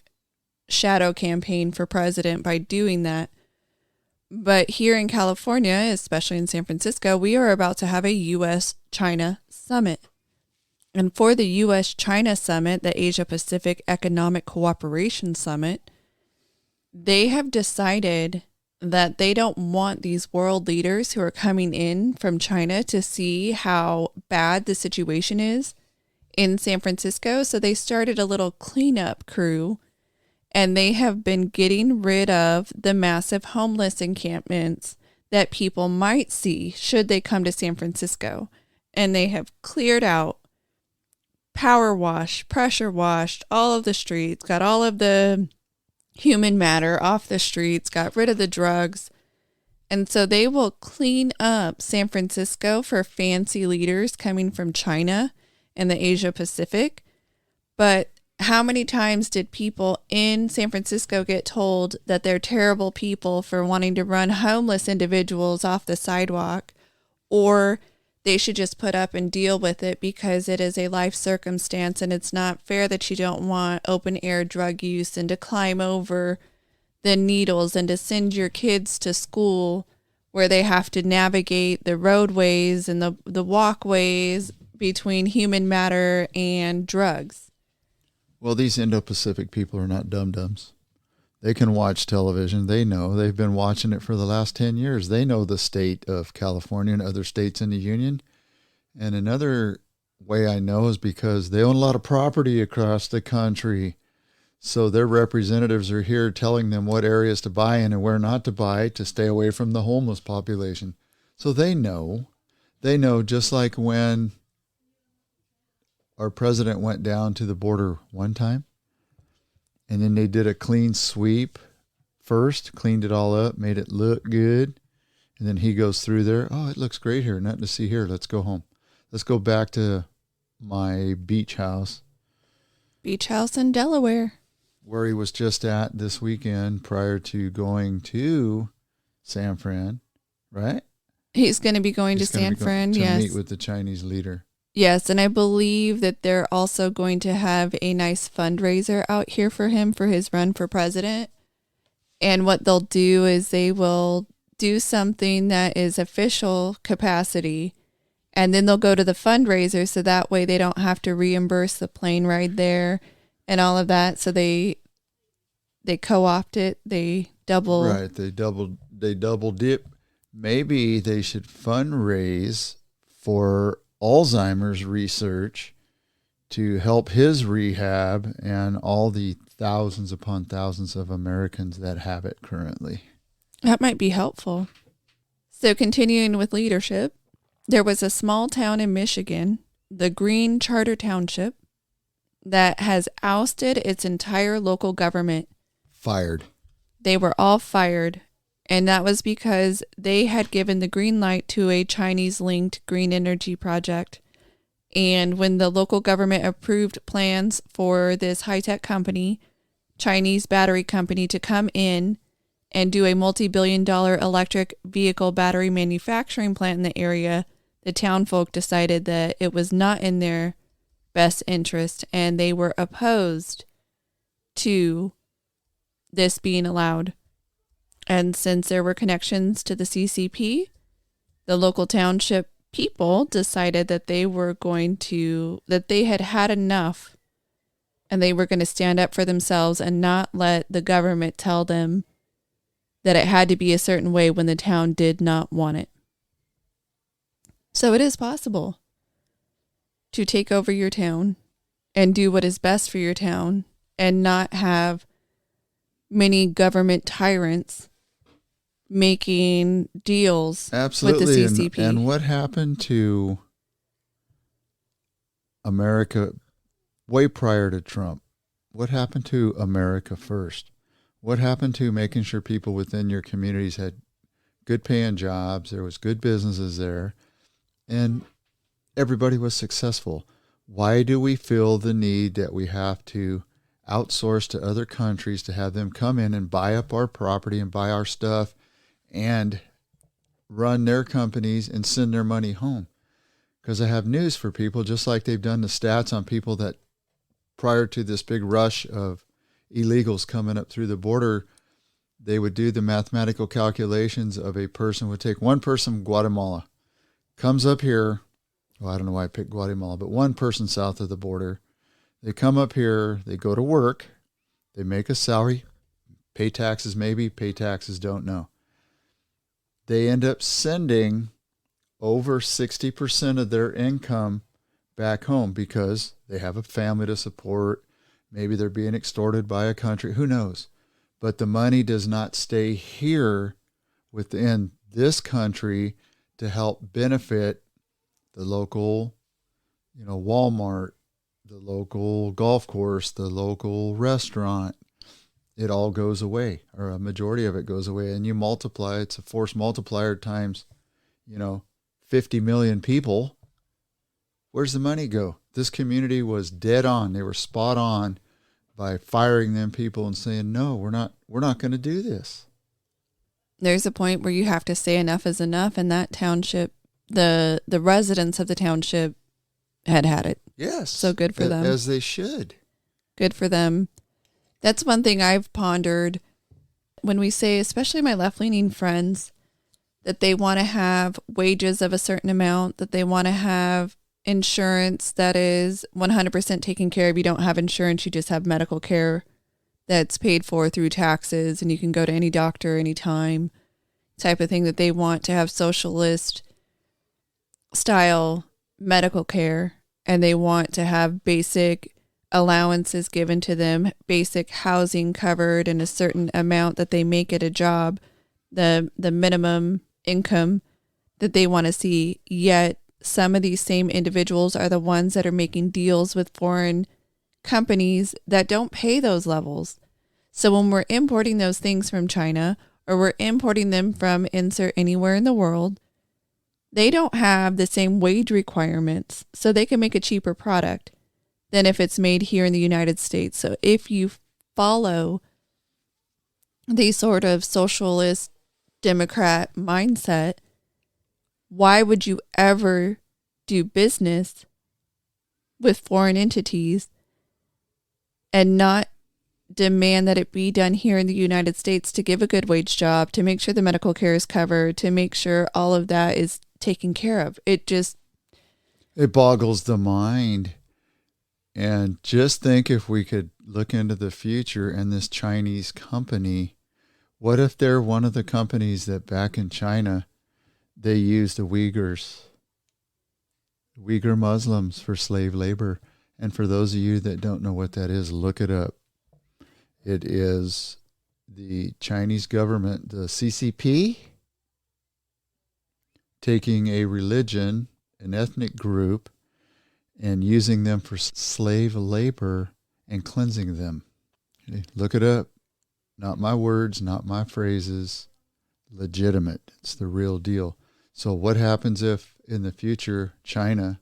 shadow campaign for president by doing that. But here in California, especially in San Francisco, we are about to have a U.S.-China summit. And for the U.S.-China summit, the Asia-Pacific Economic Cooperation Summit, they have decided that they don't want these world leaders who are coming in from China to see how bad the situation is in San Francisco. So they started a little cleanup crew, and they have been getting rid of the massive homeless encampments that people might see should they come to San Francisco. And they have cleared out, power washed, pressure washed all of the streets, got all of the human matter off the streets, got rid of the drugs. And so they will clean up San Francisco for fancy leaders coming from China and the Asia Pacific. But how many times did people in San Francisco get told that they're terrible people for wanting to run homeless individuals off the sidewalk, or they should just put up and deal with it because it is a life circumstance and it's not fair that you don't want open air drug use and to climb over the needles and to send your kids to school where they have to navigate the roadways and the walkways between human matter and drugs. Well, these Indo-Pacific people are not dum-dums. They can watch television. They know. They've been watching it for the last 10 years. They know the state of California and other states in the union. And another way I know is because they own a lot of property across the country. So their representatives are here telling them what areas to buy in and where not to buy to stay away from the homeless population. So they know. They know, just like when our president went down to the border one time, and then they did a clean sweep first, cleaned it all up, made it look good. And then he goes through there. Oh, it looks great here. Nothing to see here. Let's go home. Let's go back to my beach house. Beach house in Delaware. Where he was just at this weekend prior to going to San Fran, right? He's going to be going to San Fran, yes. To meet with the Chinese leader. Yes, and I believe that they're also going to have a nice fundraiser out here for him for his run for president. And what they'll do is they will do something that is official capacity, and then they'll go to the fundraiser so that way they don't have to reimburse the plane ride there and all of that. So they co-opt it. They double. Right, they double dip. Maybe they should fundraise for Alzheimer's research to help his rehab and all the thousands upon thousands of Americans that have it currently. That might be helpful. So continuing with leadership, there was a small town in Michigan, the Green Charter Township, that has ousted its entire local government. Fired. They were all fired. And that was because they had given the green light to a Chinese-linked green energy project. And when the local government approved plans for this high-tech company, Chinese battery company, to come in and do a multi-billion-dollar electric vehicle battery manufacturing plant in the area, the town folk decided that it was not in their best interest, and they were opposed to this being allowed. And since there were connections to the CCP, the local township people decided that they had enough, and they were going to stand up for themselves and not let the government tell them that it had to be a certain way when the town did not want it. So it is possible to take over your town and do what is best for your town and not have many government tyrants making deals Absolutely. with the CCP. And what happened to America way prior to Trump? What happened to America first? What happened to making sure people within your communities had good paying jobs, there was good businesses there, and everybody was successful? Why do we feel the need that we have to outsource to other countries to have them come in and buy up our property and buy our stuff and run their companies and send their money home? Because I have news for people, just like they've done the stats on people that prior to this big rush of illegals coming up through the border, they would do the mathematical calculations of a person would take one person from Guatemala, comes up here. Well, I don't know why I picked Guatemala, but one person south of the border. They come up here, they go to work, they make a salary, pay taxes maybe, pay taxes don't know. They end up sending over 60% of their income back home because they have a family to support. Maybe they're being extorted by a country, who knows? But the money does not stay here within this country to help benefit the local, Walmart, the local golf course, the local restaurant. it all goes away, or a majority of it goes away. And you multiply, it's a force multiplier times, 50 million people. Where's the money go? This community was dead on. They were spot on by firing them people and saying, no, we're not going to do this. There's a point where you have to say enough is enough, and that township, the residents of the township had it. Yes. So good for them. As they should. Good for them. That's one thing I've pondered when we say, especially my left-leaning friends, that they want to have wages of a certain amount, that they want to have insurance that is 100% taken care of. You don't have insurance, you just have medical care that's paid for through taxes, and you can go to any doctor anytime, type of thing, that they want to have socialist style medical care, and they want to have basic allowances given to them, basic housing covered and a certain amount that they make at a job, the minimum income that they want to see. Yet some of these same individuals are the ones that are making deals with foreign companies that don't pay those levels. So when we're importing those things from China, or we're importing them from insert anywhere in the world, they don't have the same wage requirements, so they can make a cheaper product than if it's made here in the United States. So if you follow the sort of socialist Democrat mindset, why would you ever do business with foreign entities and not demand that it be done here in the United States, to give a good wage job, to make sure the medical care is covered, to make sure all of that is taken care of? It boggles the mind. And just think, if we could look into the future and this Chinese company, what if they're one of the companies that back in China, they used the Uyghur Muslims for slave labor? And for those of you that don't know what that is, look it up. It is the Chinese government, the CCP, taking a religion, an ethnic group, and using them for slave labor and cleansing them. Okay, look it up. Not my words, not my phrases. Legitimate. It's the real deal. So what happens if in the future China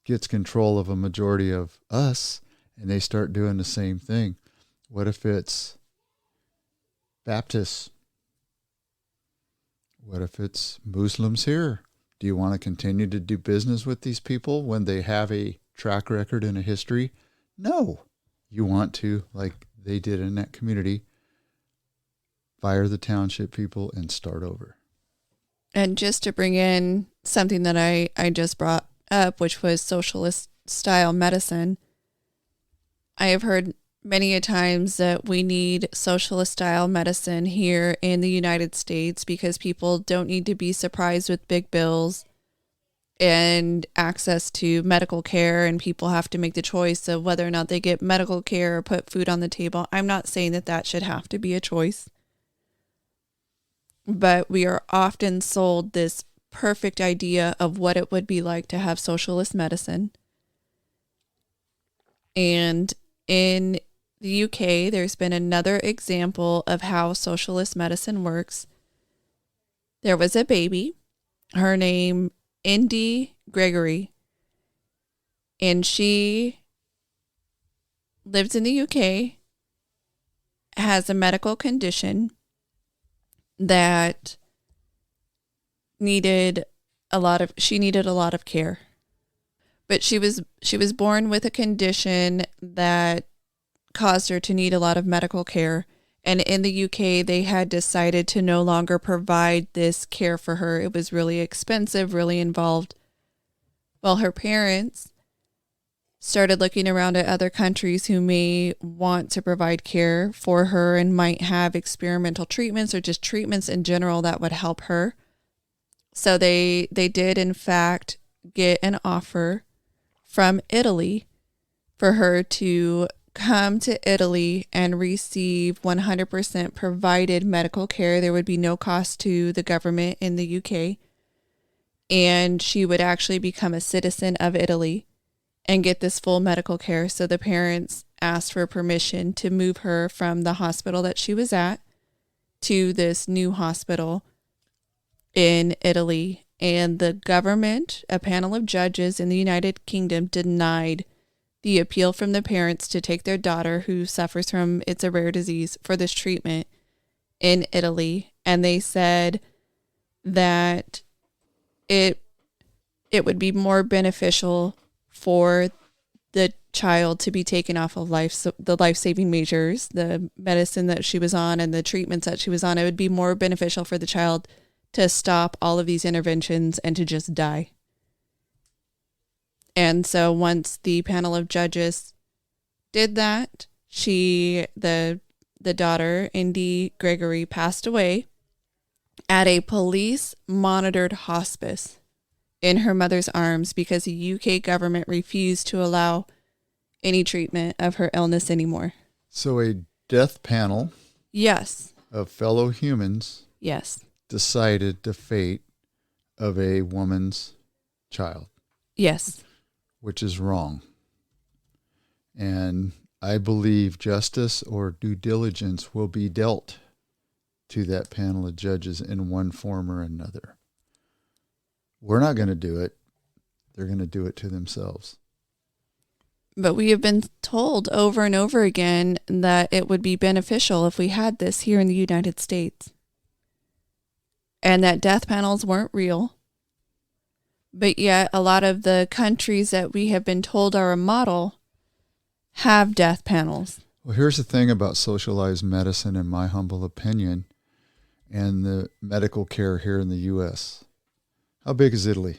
gets control of a majority of us and they start doing the same thing? What if it's Baptists? What if it's Muslims here? Do you want to continue to do business with these people when they have a track record and a history? No. You want to, like they did in that community, fire the township people and start over. And just to bring in something that I just brought up, which was socialist style medicine, I have heard many a times that we need socialist style medicine here in the United States because people don't need to be surprised with big bills and access to medical care, and people have to make the choice of whether or not they get medical care or put food on the table. I'm not saying that that should have to be a choice, but we are often sold this perfect idea of what it would be like to have socialist medicine. And in the UK, there's been another example of how socialist medicine works. There was a baby, her name Indy Gregory, and she lives in the UK, has a medical condition that needed a lot of care. But she was born with a condition that caused her to need a lot of medical care. And in the UK, they had decided to no longer provide this care for her. It was really expensive, really involved. Well, her parents started looking around at other countries who may want to provide care for her and might have experimental treatments or just treatments in general that would help her. So they did, in fact, get an offer from Italy for her to come to Italy and receive 100% provided medical care. There would be no cost to the government in the UK. And she would actually become a citizen of Italy and get this full medical care. So the parents asked for permission to move her from the hospital that she was at to this new hospital in Italy. And the government, a panel of judges in the United Kingdom, denied the appeal from the parents to take their daughter, who suffers from, it's a rare disease, for this treatment in Italy. And they said that it would be more beneficial for the child to be taken off of the life-saving measures, the medicine that she was on and the treatments that she was on. It would be more beneficial for the child to stop all of these interventions and to just die. And so once the panel of judges did that, the daughter, Indy Gregory, passed away at a police-monitored hospice in her mother's arms because the UK government refused to allow any treatment of her illness anymore. So a death panel, yes, of fellow humans, yes, decided the fate of a woman's child. Yes. Which is wrong. And I believe justice or due diligence will be dealt to that panel of judges in one form or another. We're not going to do it. They're going to do it to themselves. But we have been told over and over again that it would be beneficial if we had this here in the United States. And that death panels weren't real. But yet a lot of the countries that we have been told are a model have death panels. Well, here's the thing about socialized medicine, in my humble opinion, and the medical care here in the U.S. How big is Italy,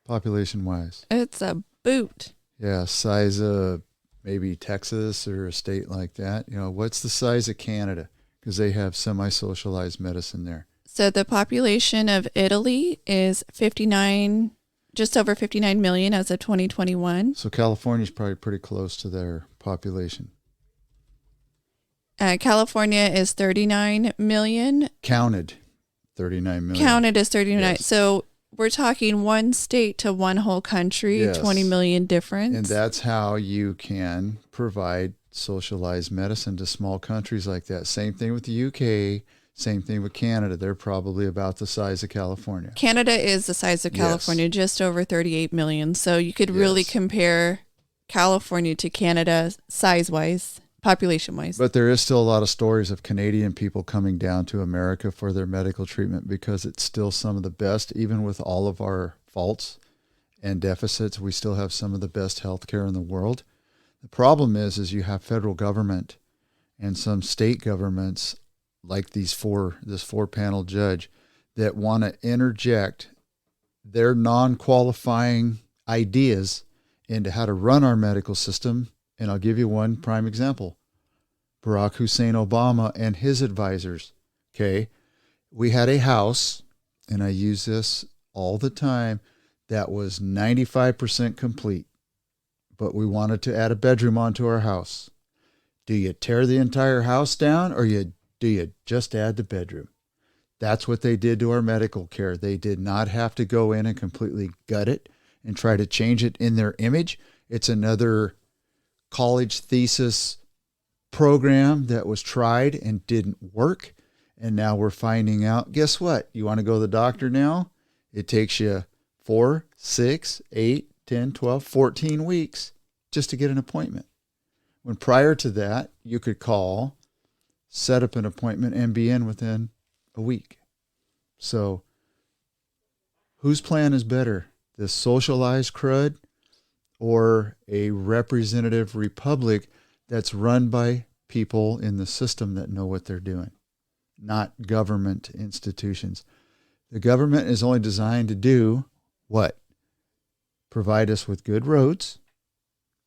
population-wise? It's a boot. Yeah, size of maybe Texas or a state like that. You know, what's the size of Canada? Because they have semi-socialized medicine there. So the population of Italy is just over 59 million as of 2021. So California is probably pretty close to their population. California is 39 million. Counted 39 million. Counted as 39. Yes. So we're talking one state to one whole country, Yes. 20 million difference. And that's how you can provide socialized medicine to small countries like that. Same thing with the UK. Same thing with Canada. They're probably about the size of California. Canada is the size of California, Yes. just over 38 million. So you could really Yes. compare California to Canada size-wise, population-wise. But there is still a lot of stories of Canadian people coming down to America for their medical treatment because it's still some of the best, even with all of our faults and deficits. We still have some of the best healthcare in the world. The problem is you have federal government and some state governments like this four-panel judge that want to interject their non-qualifying ideas into how to run our medical system. And I'll give you one prime example. Barack Hussein Obama and his advisors. Okay. We had a house, and I use this all the time, that was 95% complete, but we wanted to add a bedroom onto our house. Do you tear the entire house down, or do you just add the bedroom? That's what they did to our medical care. They did not have to go in and completely gut it and try to change it in their image. It's another college thesis program that was tried and didn't work. And now we're finding out, guess what? You want to go to the doctor now? It takes you 4, 6, 8, 10, 12, 14 weeks just to get an appointment. When prior to that, you could call, set up an appointment, and be in within a week. So whose plan is better? This socialized crud or a representative republic that's run by people in the system that know what they're doing, not government institutions? The government is only designed to do what? Provide us with good roads,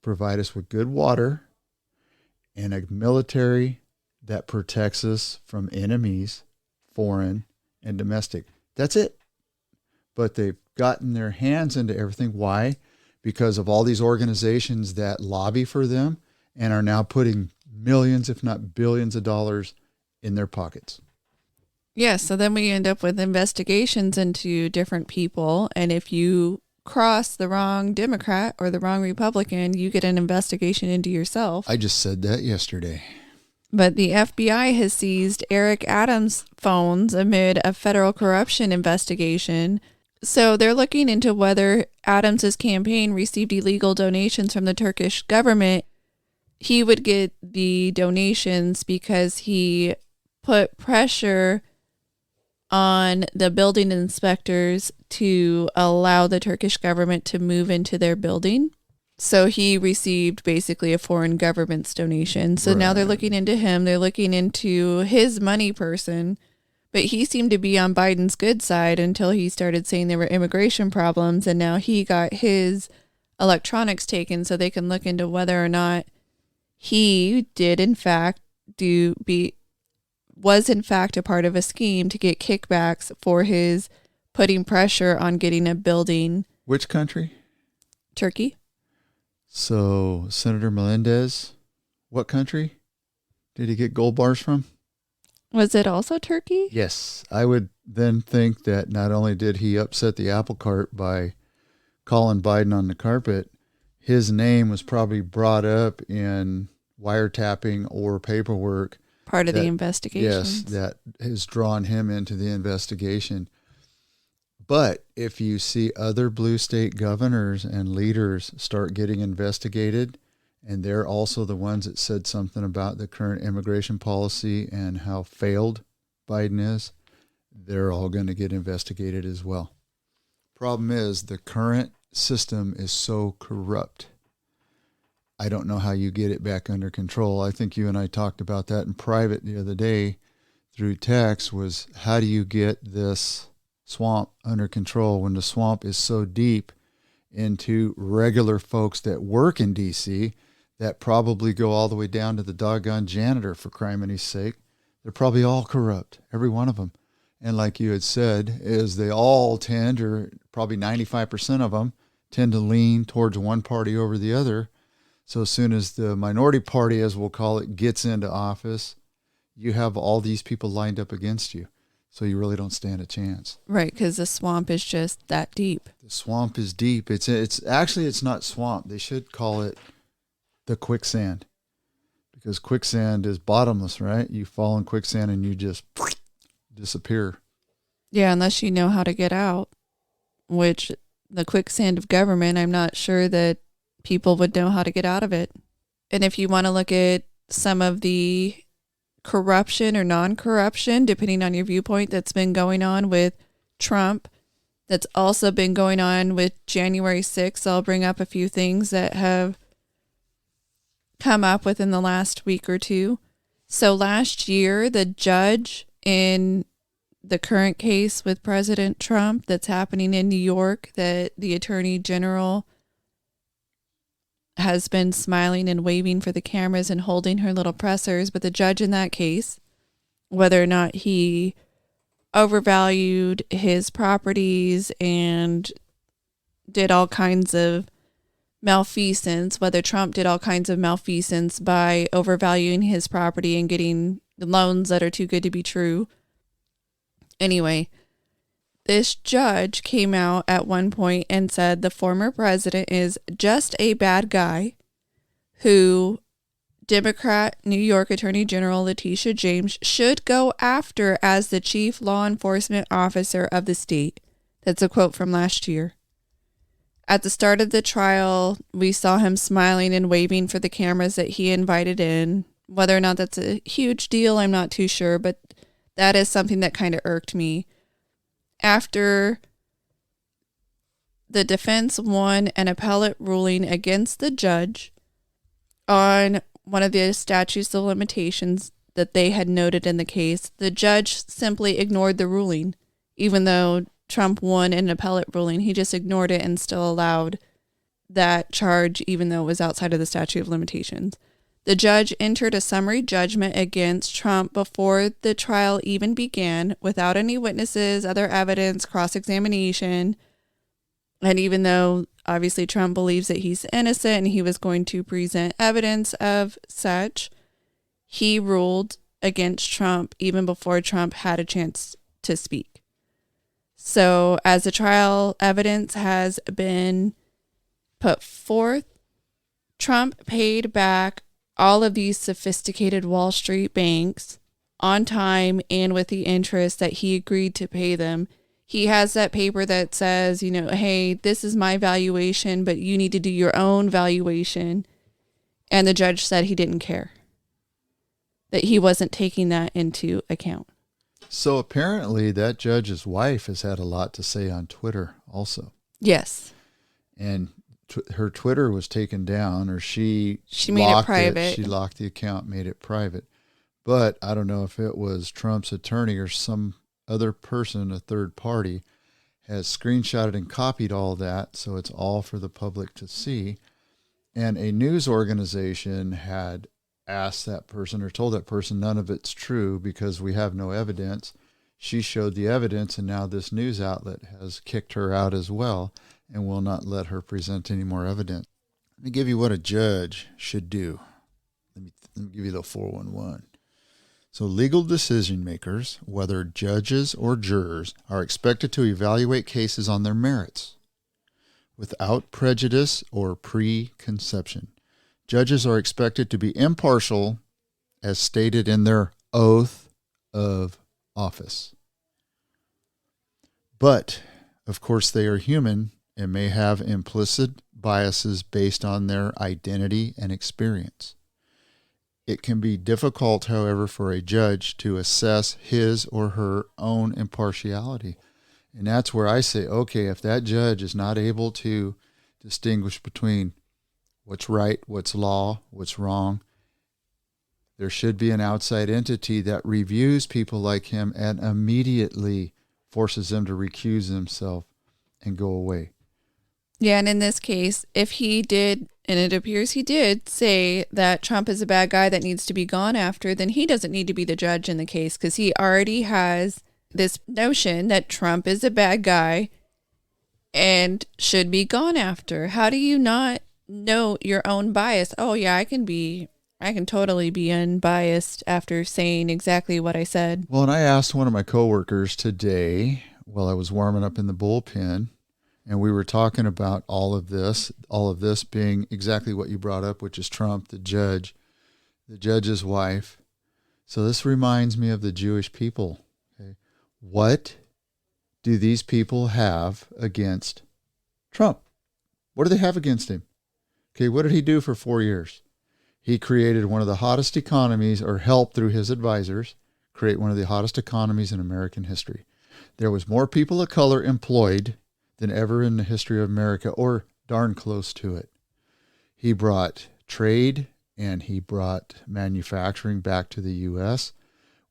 provide us with good water, and a military that protects us from enemies, foreign and domestic. That's it. But they've gotten their hands into everything. Why? Because of all these organizations that lobby for them and are now putting millions, if not billions of dollars in their pockets. Yeah, so then we end up with investigations into different people. And if you cross the wrong Democrat or the wrong Republican, you get an investigation into yourself. I just said that yesterday. But the FBI has seized Eric Adams' phones amid a federal corruption investigation. So they're looking into whether Adams' campaign received illegal donations from the Turkish government. He would get the donations because he put pressure on the building inspectors to allow the Turkish government to move into their building. So he received basically a foreign government's donation. So now they're looking into him. They're looking into his money person. But he seemed to be on Biden's good side until he started saying there were immigration problems. And now he got his electronics taken so they can look into whether or not he did in fact was in fact a part of a scheme to get kickbacks for his putting pressure on getting a building. Which country? Turkey. So Senator Melendez, what country did he get gold bars from? Was it also Turkey? Yes. I would then think that not only did he upset the apple cart by calling Biden on the carpet, his name was probably brought up in wiretapping or paperwork. Part of the investigation. Yes, that has drawn him into the investigation. But if you see other blue state governors and leaders start getting investigated, and they're also the ones that said something about the current immigration policy and how failed Biden is, they're all going to get investigated as well. Problem is, the current system is so corrupt. I don't know how you get it back under control. I think you and I talked about that in private the other day through text, was how do you get this swamp under control when the swamp is so deep into regular folks that work in D.C. that probably go all the way down to the doggone janitor, for crimini's sake. They're probably all corrupt, every one of them. And like you had said, is they all tend, or probably 95% of them, tend to lean towards one party over the other. So as soon as the minority party, as we'll call it, gets into office, you have all these people lined up against you. So you really don't stand a chance. Right, because the swamp is just that deep. The swamp is deep. It's actually, it's not swamp. They should call it the quicksand, because quicksand is bottomless, right? You fall in quicksand and you just disappear. Yeah, unless you know how to get out, which the quicksand of government, I'm not sure that people would know how to get out of it. And if you want to look at some of the corruption or non-corruption, depending on your viewpoint, that's been going on with Trump, that's also been going on with January 6th. I'll bring up a few things that have come up within the last week or two. So last year, the judge in the current case with President Trump that's happening in New York, that the Attorney General has been smiling and waving for the cameras and holding her little pressers, but the judge in that case, whether or not he overvalued his properties and did all kinds of malfeasance, whether Trump did all kinds of malfeasance by overvaluing his property and getting loans that are too good to be true. Anyway, this judge came out at one point and said the former president is just a bad guy who Democrat New York Attorney General Letitia James should go after as the chief law enforcement officer of the state. That's a quote from last year. At the start of the trial, we saw him smiling and waving for the cameras that he invited in. Whether or not that's a huge deal, I'm not too sure, but that is something that kind of irked me. After the defense won an appellate ruling against the judge on one of the statutes of limitations that they had noted in the case, the judge simply ignored the ruling. Even though Trump won an appellate ruling, he just ignored it and still allowed that charge, even though it was outside of the statute of limitations. The judge entered a summary judgment against Trump before the trial even began, without any witnesses, other evidence, cross-examination. And even though obviously Trump believes that he's innocent and he was going to present evidence of such, he ruled against Trump even before Trump had a chance to speak. So as the trial evidence has been put forth, Trump paid back all of these sophisticated Wall Street banks on time and with the interest that he agreed to pay them. He has that paper that says, hey, this is my valuation, but you need to do your own valuation. And the judge said he didn't care, that he wasn't taking that into account. So apparently that judge's wife has had a lot to say on Twitter also. Yes. And her Twitter was taken down, or she made it private. She locked the account, made it private. But I don't know if it was Trump's attorney or some other person, a third party, has screenshotted and copied all that, so it's all for the public to see. And a news organization had asked that person or told that person none of it's true because we have no evidence. She showed the evidence, and now this news outlet has kicked her out as well and will not let her present any more evidence. Let me give you what a judge should do. Let me give you the 411. So legal decision makers, whether judges or jurors, are expected to evaluate cases on their merits without prejudice or preconception. Judges are expected to be impartial as stated in their oath of office. But, of course, they are human and may have implicit biases based on their identity and experience. It can be difficult, however, for a judge to assess his or her own impartiality. And that's where I say, okay, if that judge is not able to distinguish between what's right, what's law, what's wrong, there should be an outside entity that reviews people like him and immediately forces them to recuse themselves and go away. Yeah, and in this case, if he did, and it appears he did, say that Trump is a bad guy that needs to be gone after, then he doesn't need to be the judge in the case because he already has this notion that Trump is a bad guy and should be gone after. How do you not know your own bias? Oh yeah, I can totally be unbiased after saying exactly what I said. Well, and I asked one of my coworkers today while I was warming up in the bullpen, and we were talking about all of this being exactly what you brought up, which is Trump, the judge's wife. So this reminds me of the Jewish people. Okay? What do these people have against Trump? What do they have against him? Okay, what did he do for 4 years? He created one of the hottest economies, or helped through his advisors create one of the hottest economies in American history. There was more people of color employed than ever in the history of America, or darn close to it. He brought trade and he brought manufacturing back to the U.S.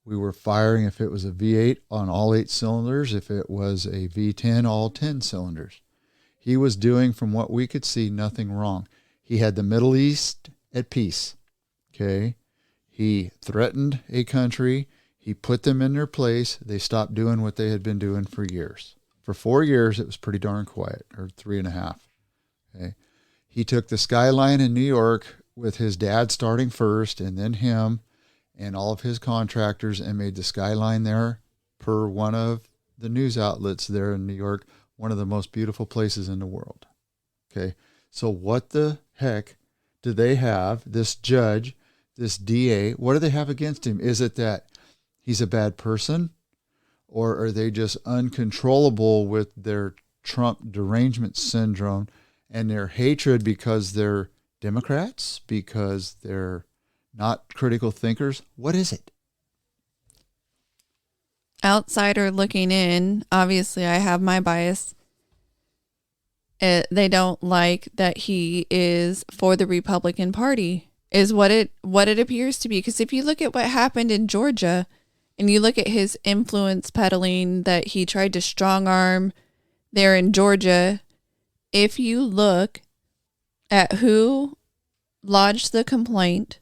We were firing if it was a V8 on all 8 cylinders, if it was a V10, all 10 cylinders. He was doing, from what we could see, nothing wrong. He had the Middle East at peace. Okay? He threatened a country. He put them in their place. They stopped doing what they had been doing for years. For 4 years, it was pretty darn quiet, or 3.5. Okay? He took the skyline in New York with his dad starting first, and then him and all of his contractors, and made the skyline there, per one of the news outlets there in New York, one of the most beautiful places in the world. Okay? So what the heck do they have, this judge, this DA, what do they have against him? Is it that he's a bad person? Or are they just uncontrollable with their Trump derangement syndrome and their hatred because they're Democrats, because they're not critical thinkers? What is it? Outsider looking in, obviously I have my bias. They don't like that he is for the Republican Party, is what it appears to be. Because if you look at what happened in Georgia, and you look at his influence peddling that he tried to strong arm there in Georgia, if you look at who lodged the complaint,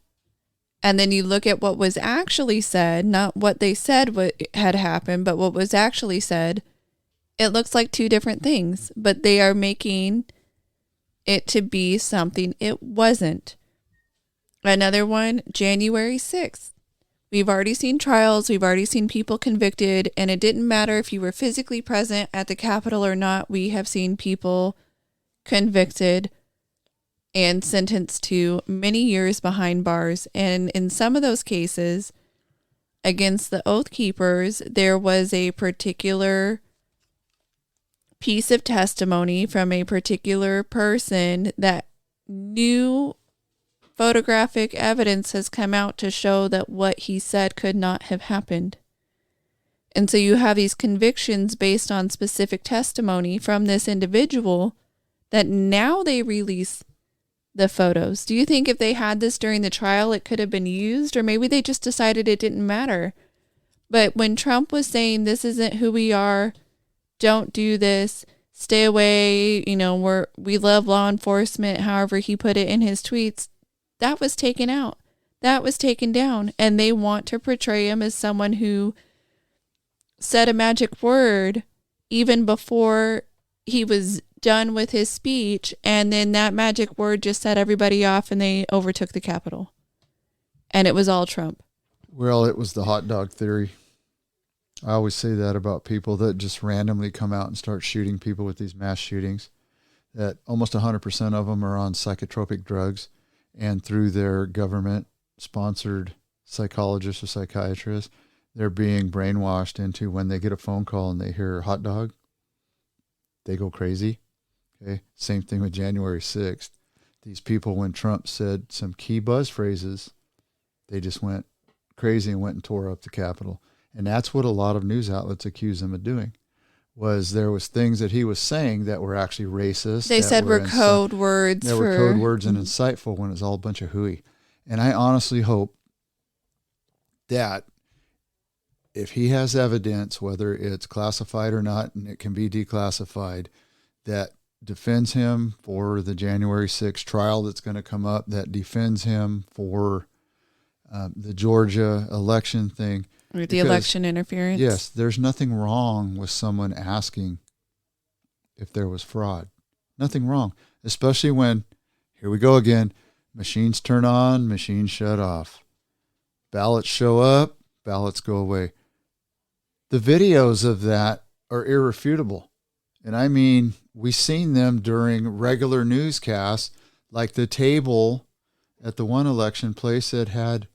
and then you look at what was actually said, not what they said what had happened, but what was actually said, it looks like two different things. But they are making it to be something it wasn't. Another one, January 6th. We've already seen trials. We've already seen people convicted. And it didn't matter if you were physically present at the Capitol or not. We have seen people convicted and sentenced to many years behind bars. And in some of those cases, against the Oath Keepers, there was a particular piece of testimony from a particular person that new photographic evidence has come out to show that what he said could not have happened. And so you have these convictions based on specific testimony from this individual that now they release the photos. Do you think if they had this during the trial, it could have been used? Or maybe they just decided it didn't matter. But when Trump was saying, this isn't who we are, don't do this, stay away, we love law enforcement, however he put it in his tweets, that was taken out. That was taken down. And they want to portray him as someone who said a magic word even before he was done with his speech, and then that magic word just set everybody off and they overtook the Capitol. And it was all Trump. Well, it was the hot dog theory. I always say that about people that just randomly come out and start shooting people with these mass shootings, that almost 100% of them are on psychotropic drugs, and through their government-sponsored psychologists or psychiatrists, they're being brainwashed into when they get a phone call and they hear hot dog, they go crazy. Okay. Same thing with January 6th. These people, when Trump said some key buzz phrases, they just went crazy and went and tore up the Capitol. And that's what a lot of news outlets accuse him of doing, was there was things that he was saying that were actually racist. They said were code words. They were code words and insightful when it's all a bunch of hooey. And I honestly hope that if he has evidence, whether it's classified or not, and it can be declassified, that defends him for the January 6th trial that's going to come up, that defends him for the Georgia election thing. Or the election interference. Yes, there's nothing wrong with someone asking if there was fraud. Nothing wrong, especially when, here we go again, machines turn on, machines shut off. Ballots show up, ballots go away. The videos of that are irrefutable. And I mean, we've seen them during regular newscasts, like the table at the one election place that had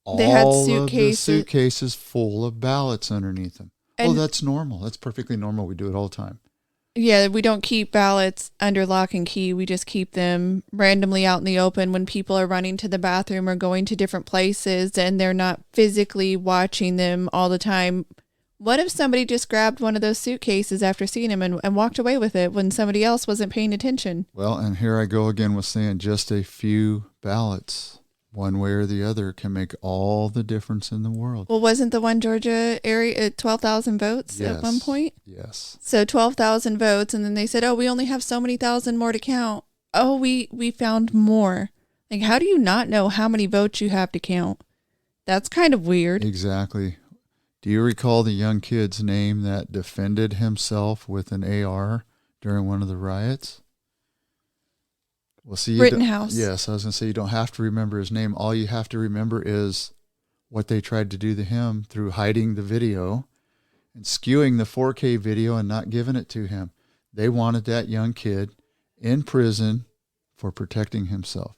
all of the suitcases full of ballots underneath them. And that's normal. That's perfectly normal. We do it all the time. Yeah, we don't keep ballots under lock and key. We just keep them randomly out in the open when people are running to the bathroom or going to different places and they're not physically watching them all the time. What if somebody just grabbed one of those suitcases after seeing him and walked away with it when somebody else wasn't paying attention? Well, and here I go again with saying just a few ballots, one way or the other, can make all the difference in the world. Well, wasn't the one Georgia area at 12,000 votes at one point? Yes. So 12,000 votes, and then they said, oh, we only have so many thousand more to count. Oh, we found more. Like, how do you not know how many votes you have to count? That's kind of weird. Exactly. Do you recall the young kid's name that defended himself with an AR during one of the riots? Well, see, Rittenhouse. Yes, I was going to say you don't have to remember his name. All you have to remember is what they tried to do to him through hiding the video and skewing the 4K video and not giving it to him. They wanted that young kid in prison for protecting himself.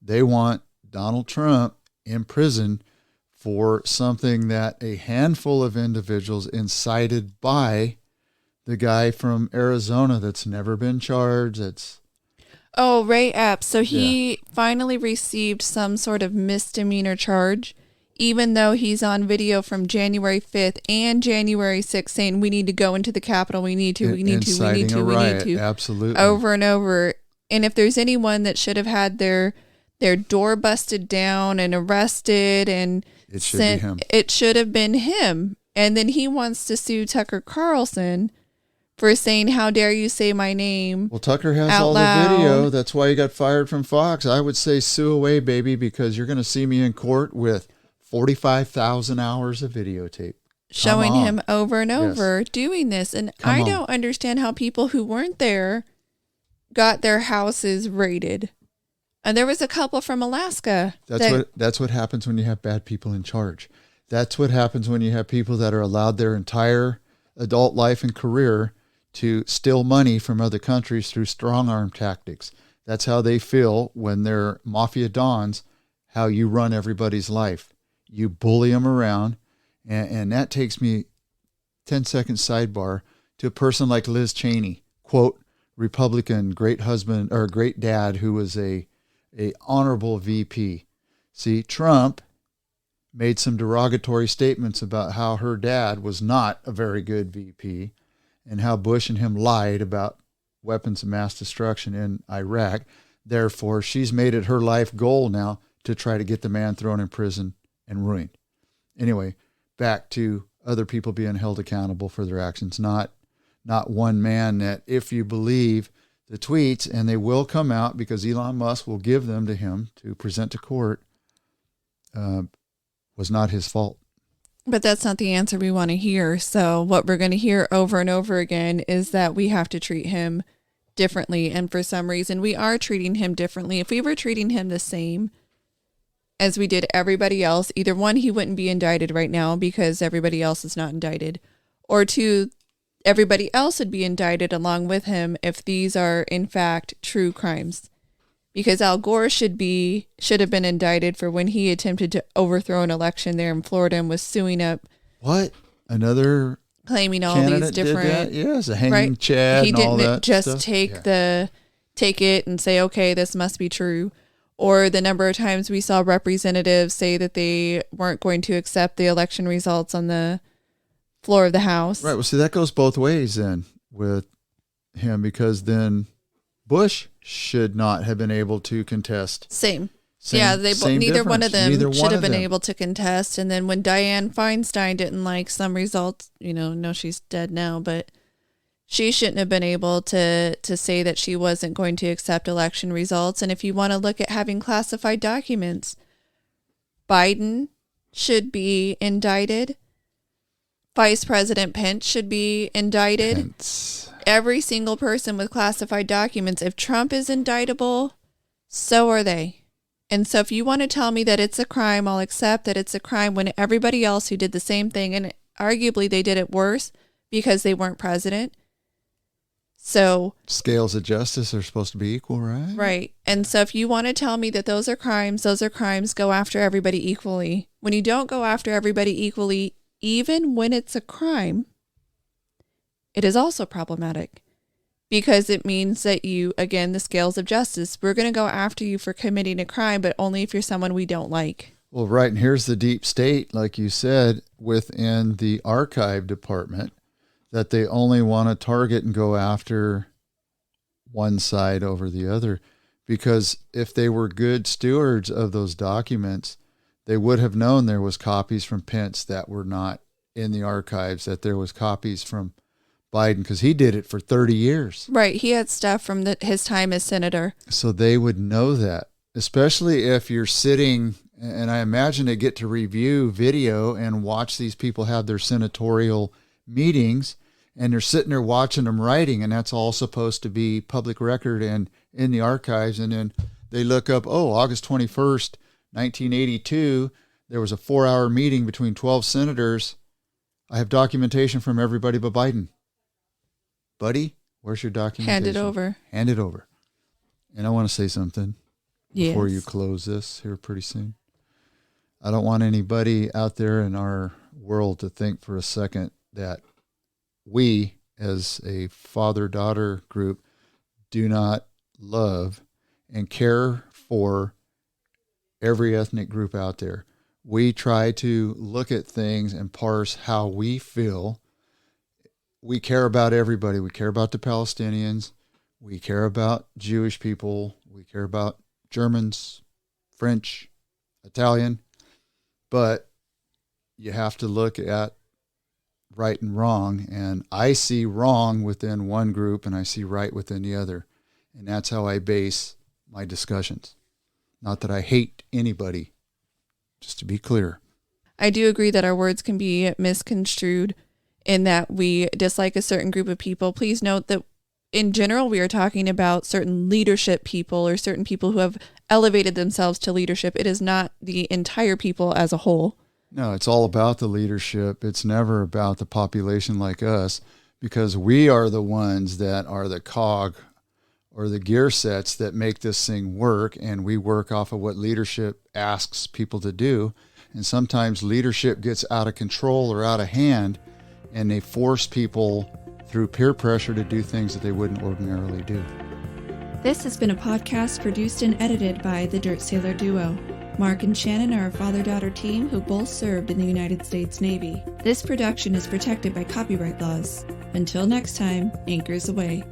They want Donald Trump in prison for something that a handful of individuals incited by the guy from Arizona that's never been charged. Oh, Ray Epps. So he finally received some sort of misdemeanor charge, even though he's on video from January 5th and January 6th saying, we need to go into the Capitol. We need to. Absolutely. Over and over. And if there's anyone that should have had their door busted down and arrested and it should be him. It should have been him. And then he wants to sue Tucker Carlson for saying, how dare you say my name? Well, Tucker has all the video. That's why he got fired from Fox. I would say sue away, baby, because you're going to see me in court with 45,000 hours of videotape. Showing him over and over doing this. And I don't understand how people who weren't there got their houses raided. And there was a couple from Alaska. That's what happens when you have bad people in charge. That's what happens when you have people that are allowed their entire adult life and career to steal money from other countries through strong arm tactics. That's how they feel when they're mafia dons, how you run everybody's life. You bully them around. And that takes me 10-second sidebar to a person like Liz Cheney, quote, Republican, great husband or great dad who was a honorable VP. See, Trump made some derogatory statements about how her dad was not a very good VP and how Bush and him lied about weapons of mass destruction in Iraq. Therefore, she's made it her life goal now to try to get the man thrown in prison and ruined. Anyway, back to other people being held accountable for their actions, not one man that, if you believe the tweets, and they will come out because Elon Musk will give them to him to present to court, was not his fault. But that's not the answer we want to hear. So what we're going to hear over and over again is that we have to treat him differently. And for some reason, we are treating him differently. If we were treating him the same as we did everybody else, either one, he wouldn't be indicted right now because everybody else is not indicted, or two, everybody else would be indicted along with him if these are in fact true crimes. Because Al Gore should have been indicted for when he attempted to overthrow an election there in Florida and was suing up. What? Another claiming all these different. Yes, a hanging Chad. He and all didn't that just stuff. take it and say, okay, this must be true. Or the number of times we saw representatives say that they weren't going to accept the election results on the floor of the House. Right. Well, see, that goes both ways then with him, because then Bush should not have been able to contest. Same. Yeah, neither one of them should have been able to contest. And then when Dianne Feinstein didn't like some results, no, she's dead now, but she shouldn't have been able to say that she wasn't going to accept election results. And if you want to look at having classified documents, Biden should be indicted. Vice President Pence should be indicted. Pence. Every single person with classified documents. If Trump is indictable, so are they. And so if you want to tell me that it's a crime, I'll accept that it's a crime when everybody else who did the same thing, and arguably they did it worse because they weren't president. So scales of justice are supposed to be equal, right? Right. And so if you want to tell me that those are crimes, go after everybody equally. When you don't go after everybody equally, even when it's a crime, it is also problematic because it means that you, again, the scales of justice, we're going to go after you for committing a crime, but only if you're someone we don't like. Well, right. And here's the deep state, like you said, within the archive department, that they only want to target and go after one side over the other. Because if they were good stewards of those documents, they would have known there was copies from Pence that were not in the archives, that there was copies from Biden, because he did it for 30 years. Right. He had stuff from his time as senator. So they would know that, especially if you're sitting, and I imagine they get to review video and watch these people have their senatorial meetings, and they're sitting there watching them writing, and that's all supposed to be public record and in the archives. And then they look up, August 21st, 1982, there was a 4-hour meeting between 12 senators. I have documentation from everybody but Biden. Buddy, where's your documentation? Hand it over. And I want to say something before you close this here pretty soon. I don't want anybody out there in our world to think for a second that we, as a father-daughter group, do not love and care for every ethnic group out there. We try to look at things and parse how we feel. We care about everybody. We care about the Palestinians. We care about Jewish people. We care about Germans, French, Italian. But you have to look at right and wrong. And I see wrong within one group and I see right within the other. And that's how I base my discussions. Not that I hate anybody, just to be clear. I do agree that our words can be misconstrued in that we dislike a certain group of people. Please note that in general, we are talking about certain leadership people or certain people who have elevated themselves to leadership. It is not the entire people as a whole. No, it's all about the leadership. It's never about the population like us, because we are the ones that are the cog or the gear sets that make this thing work, and we work off of what leadership asks people to do. And sometimes leadership gets out of control or out of hand, and they force people through peer pressure to do things that they wouldn't ordinarily do. This has been a podcast produced and edited by the Dirt Sailor duo. Mark and Shannon are a father-daughter team who both served in the United States Navy. This production is protected by copyright laws. Until next time, anchors away.